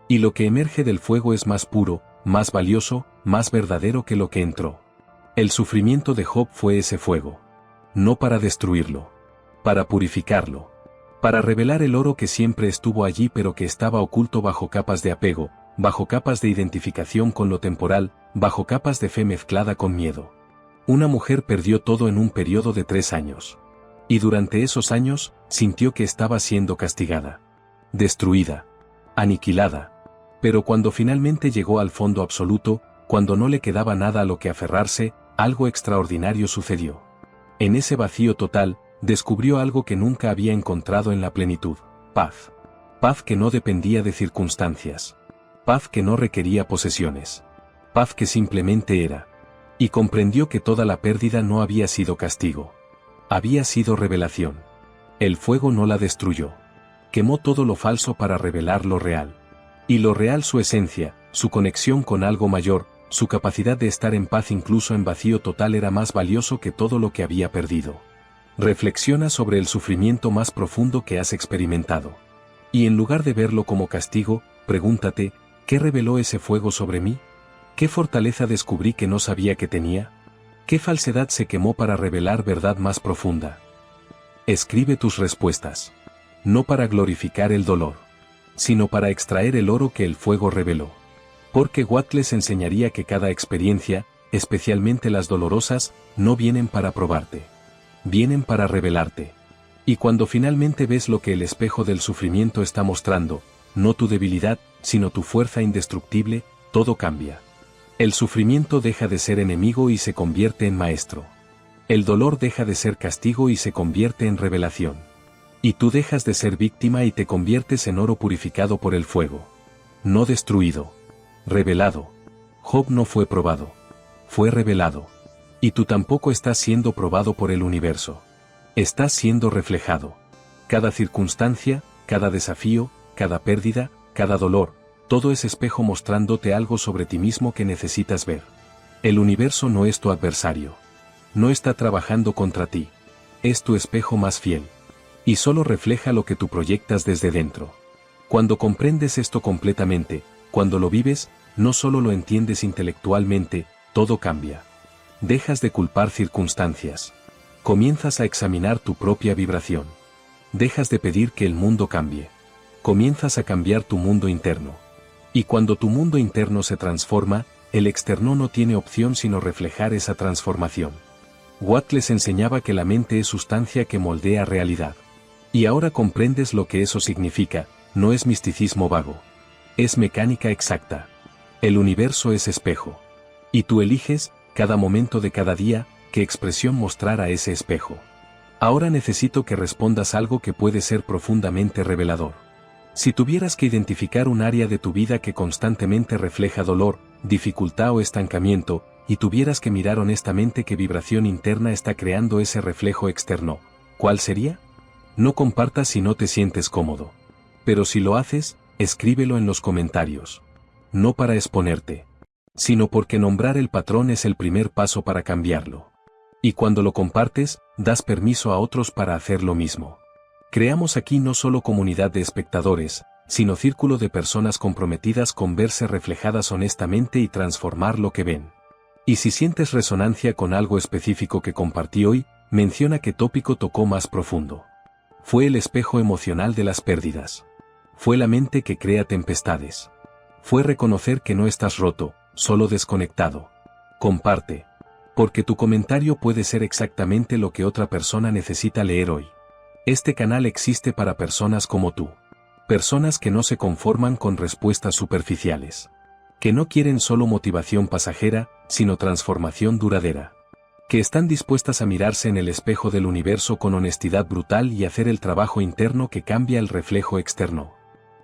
Y lo que emerge del fuego es más puro, más valioso, más verdadero que lo que entró. El sufrimiento de Job fue ese fuego. No para destruirlo. Para purificarlo. Para revelar el oro que siempre estuvo allí pero que estaba oculto bajo capas de apego, bajo capas de identificación con lo temporal, bajo capas de fe mezclada con miedo. Una mujer perdió todo en un periodo de 3 años. Y durante esos años, sintió que estaba siendo castigada. Destruida. Aniquilada. Pero cuando finalmente llegó al fondo absoluto, cuando no le quedaba nada a lo que aferrarse, algo extraordinario sucedió. En ese vacío total, descubrió algo que nunca había encontrado en la plenitud: paz. Paz que no dependía de circunstancias. Paz que no requería posesiones. Paz que simplemente era. Y comprendió que toda la pérdida no había sido castigo. Había sido revelación. El fuego no la destruyó. Quemó todo lo falso para revelar lo real. Y lo real, su esencia, su conexión con algo mayor, su capacidad de estar en paz incluso en vacío total, era más valioso que todo lo que había perdido. Reflexiona sobre el sufrimiento más profundo que has experimentado. Y en lugar de verlo como castigo, pregúntate, ¿qué reveló ese fuego sobre mí? ¿Qué fortaleza descubrí que no sabía que tenía? ¿Qué falsedad se quemó para revelar verdad más profunda? Escribe tus respuestas. No para glorificar el dolor, sino para extraer el oro que el fuego reveló. Porque Watt les enseñaría que cada experiencia, especialmente las dolorosas, no vienen para probarte. Vienen para revelarte. Y cuando finalmente ves lo que el espejo del sufrimiento está mostrando, no tu debilidad, sino tu fuerza indestructible, todo cambia. El sufrimiento deja de ser enemigo y se convierte en maestro. El dolor deja de ser castigo y se convierte en revelación. Y tú dejas de ser víctima y te conviertes en oro purificado por el fuego. No destruido. Revelado. Job no fue probado. Fue revelado. Y tú tampoco estás siendo probado por el universo. Estás siendo reflejado. Cada circunstancia, cada desafío, cada pérdida, cada dolor, todo es espejo mostrándote algo sobre ti mismo que necesitas ver. El universo no es tu adversario. No está trabajando contra ti. Es tu espejo más fiel. Y solo refleja lo que tú proyectas desde dentro. Cuando comprendes esto completamente, cuando lo vives, no solo lo entiendes intelectualmente, todo cambia. Dejas de culpar circunstancias. Comienzas a examinar tu propia vibración. Dejas de pedir que el mundo cambie. Comienzas a cambiar tu mundo interno. Y cuando tu mundo interno se transforma, el externo no tiene opción sino reflejar esa transformación. Watt les enseñaba que la mente es sustancia que moldea realidad. Y ahora comprendes lo que eso significa, no es misticismo vago. Es mecánica exacta. El universo es espejo. Y tú eliges, cada momento de cada día, qué expresión mostrar a ese espejo. Ahora necesito que respondas algo que puede ser profundamente revelador. Si tuvieras que identificar un área de tu vida que constantemente refleja dolor, dificultad o estancamiento, y tuvieras que mirar honestamente qué vibración interna está creando ese reflejo externo, ¿cuál sería? No compartas si no te sientes cómodo. Pero si lo haces, escríbelo en los comentarios. No para exponerte, sino porque nombrar el patrón es el primer paso para cambiarlo. Y cuando lo compartes, das permiso a otros para hacer lo mismo. Creamos aquí no solo comunidad de espectadores, sino círculo de personas comprometidas con verse reflejadas honestamente y transformar lo que ven. Y si sientes resonancia con algo específico que compartí hoy, menciona qué tópico tocó más profundo. Fue el espejo emocional de las pérdidas. Fue la mente que crea tempestades. Fue reconocer que no estás roto, solo desconectado. Comparte. Porque tu comentario puede ser exactamente lo que otra persona necesita leer hoy. Este canal existe para personas como tú. Personas que no se conforman con respuestas superficiales. Que no quieren solo motivación pasajera, sino transformación duradera. Que están dispuestas a mirarse en el espejo del universo con honestidad brutal y hacer el trabajo interno que cambia el reflejo externo.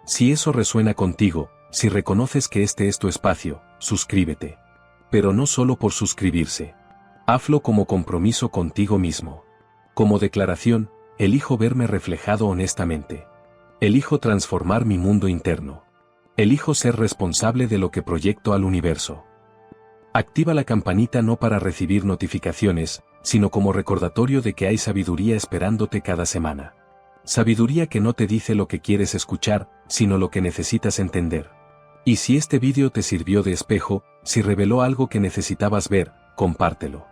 Si eso resuena contigo, si reconoces que este es tu espacio, suscríbete. Pero no solo por suscribirse. Hazlo como compromiso contigo mismo. Como declaración, elijo verme reflejado honestamente. Elijo transformar mi mundo interno. Elijo ser responsable de lo que proyecto al universo. Activa la campanita no para recibir notificaciones, sino como recordatorio de que hay sabiduría esperándote cada semana. Sabiduría que no te dice lo que quieres escuchar, sino lo que necesitas entender. Y si este vídeo te sirvió de espejo, si reveló algo que necesitabas ver, compártelo.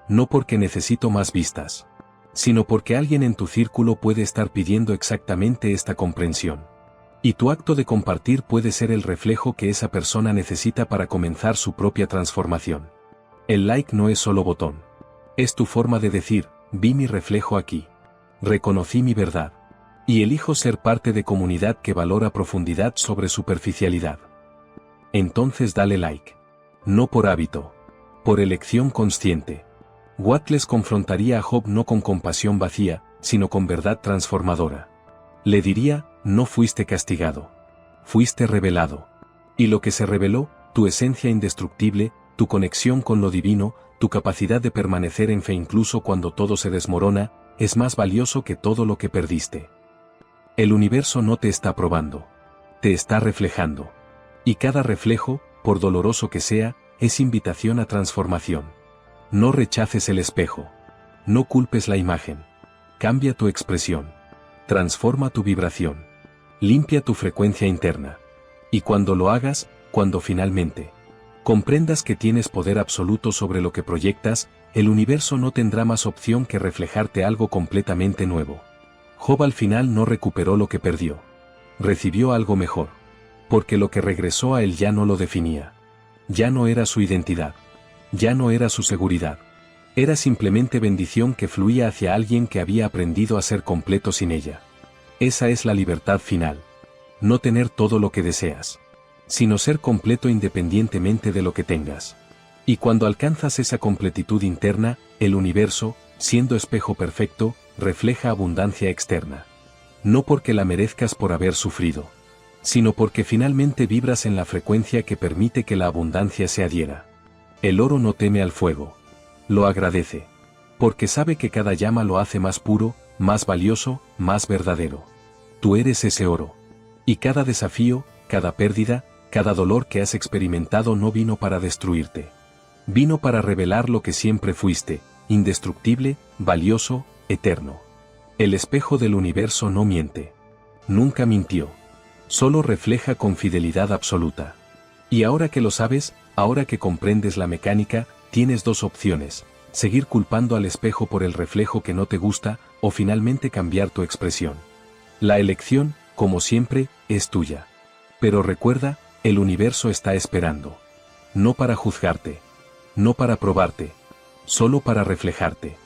No porque necesito más vistas, sino porque alguien en tu círculo puede estar pidiendo exactamente esta comprensión. Y tu acto de compartir puede ser el reflejo que esa persona necesita para comenzar su propia transformación. El like no es solo botón. Es tu forma de decir, vi mi reflejo aquí. Reconocí mi verdad. Y elijo ser parte de comunidad que valora profundidad sobre superficialidad. Entonces dale like. No por hábito. Por elección consciente. Watt les confrontaría a Job no con compasión vacía, sino con verdad transformadora. Le diría, no fuiste castigado. Fuiste revelado. Y lo que se reveló, tu esencia indestructible, tu conexión con lo divino, tu capacidad de permanecer en fe incluso cuando todo se desmorona, es más valioso que todo lo que perdiste. El universo no te está probando. Te está reflejando. Y cada reflejo, por doloroso que sea, es invitación a transformación. No rechaces el espejo. No culpes la imagen. Cambia tu expresión. Transforma tu vibración. Limpia tu frecuencia interna. Y cuando lo hagas, cuando finalmente comprendas que tienes poder absoluto sobre lo que proyectas, el universo no tendrá más opción que reflejarte algo completamente nuevo. Job al final no recuperó lo que perdió. Recibió algo mejor. Porque lo que regresó a él ya no lo definía. Ya no era su identidad. Ya no era su seguridad. Era simplemente bendición que fluía hacia alguien que había aprendido a ser completo sin ella. Esa es la libertad final. No tener todo lo que deseas, sino ser completo independientemente de lo que tengas. Y cuando alcanzas esa completitud interna, el universo, siendo espejo perfecto, refleja abundancia externa. No porque la merezcas por haber sufrido, sino porque finalmente vibras en la frecuencia que permite que la abundancia se adhiera. El oro no teme al fuego. Lo agradece. Porque sabe que cada llama lo hace más puro, más valioso, más verdadero. Tú eres ese oro. Y cada desafío, cada pérdida, cada dolor que has experimentado no vino para destruirte. Vino para revelar lo que siempre fuiste, indestructible, valioso, eterno. El espejo del universo no miente. Nunca mintió. Solo refleja con fidelidad absoluta. Y ahora que lo sabes, ahora que comprendes la mecánica, tienes dos opciones: seguir culpando al espejo por el reflejo que no te gusta, o finalmente cambiar tu expresión. La elección, como siempre, es tuya. Pero recuerda, el universo está esperando. No para juzgarte. No para probarte. Solo para reflejarte.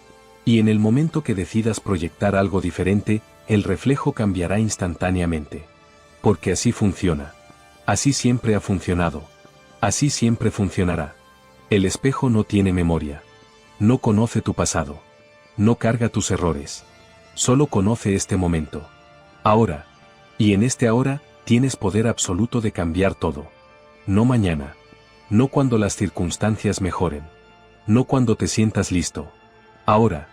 Y en el momento que decidas proyectar algo diferente, el reflejo cambiará instantáneamente. Porque así funciona. Así siempre ha funcionado. Así siempre funcionará. El espejo no tiene memoria. No conoce tu pasado. No carga tus errores. Solo conoce este momento. Ahora. Y en este ahora, tienes poder absoluto de cambiar todo. No mañana. No cuando las circunstancias mejoren. No cuando te sientas listo. Ahora.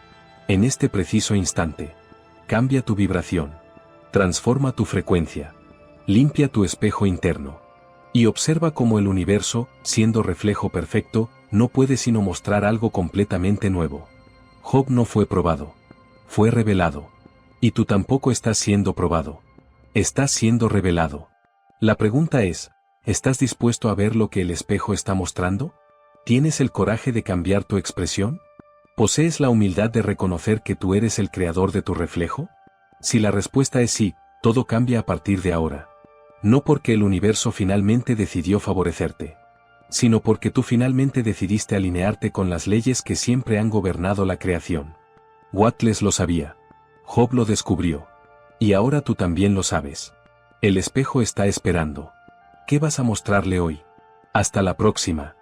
En este preciso instante. Cambia tu vibración. Transforma tu frecuencia. Limpia tu espejo interno. Y observa cómo el universo, siendo reflejo perfecto, no puede sino mostrar algo completamente nuevo. Job no fue probado. Fue revelado. Y tú tampoco estás siendo probado. Estás siendo revelado. La pregunta es, ¿estás dispuesto a ver lo que el espejo está mostrando? ¿Tienes el coraje de cambiar tu expresión? ¿Posees la humildad de reconocer que tú eres el creador de tu reflejo? Si la respuesta es sí, todo cambia a partir de ahora. No porque el universo finalmente decidió favorecerte, sino porque tú finalmente decidiste alinearte con las leyes que siempre han gobernado la creación. Wattles lo sabía. Job lo descubrió. Y ahora tú también lo sabes. El espejo está esperando. ¿Qué vas a mostrarle hoy? Hasta la próxima.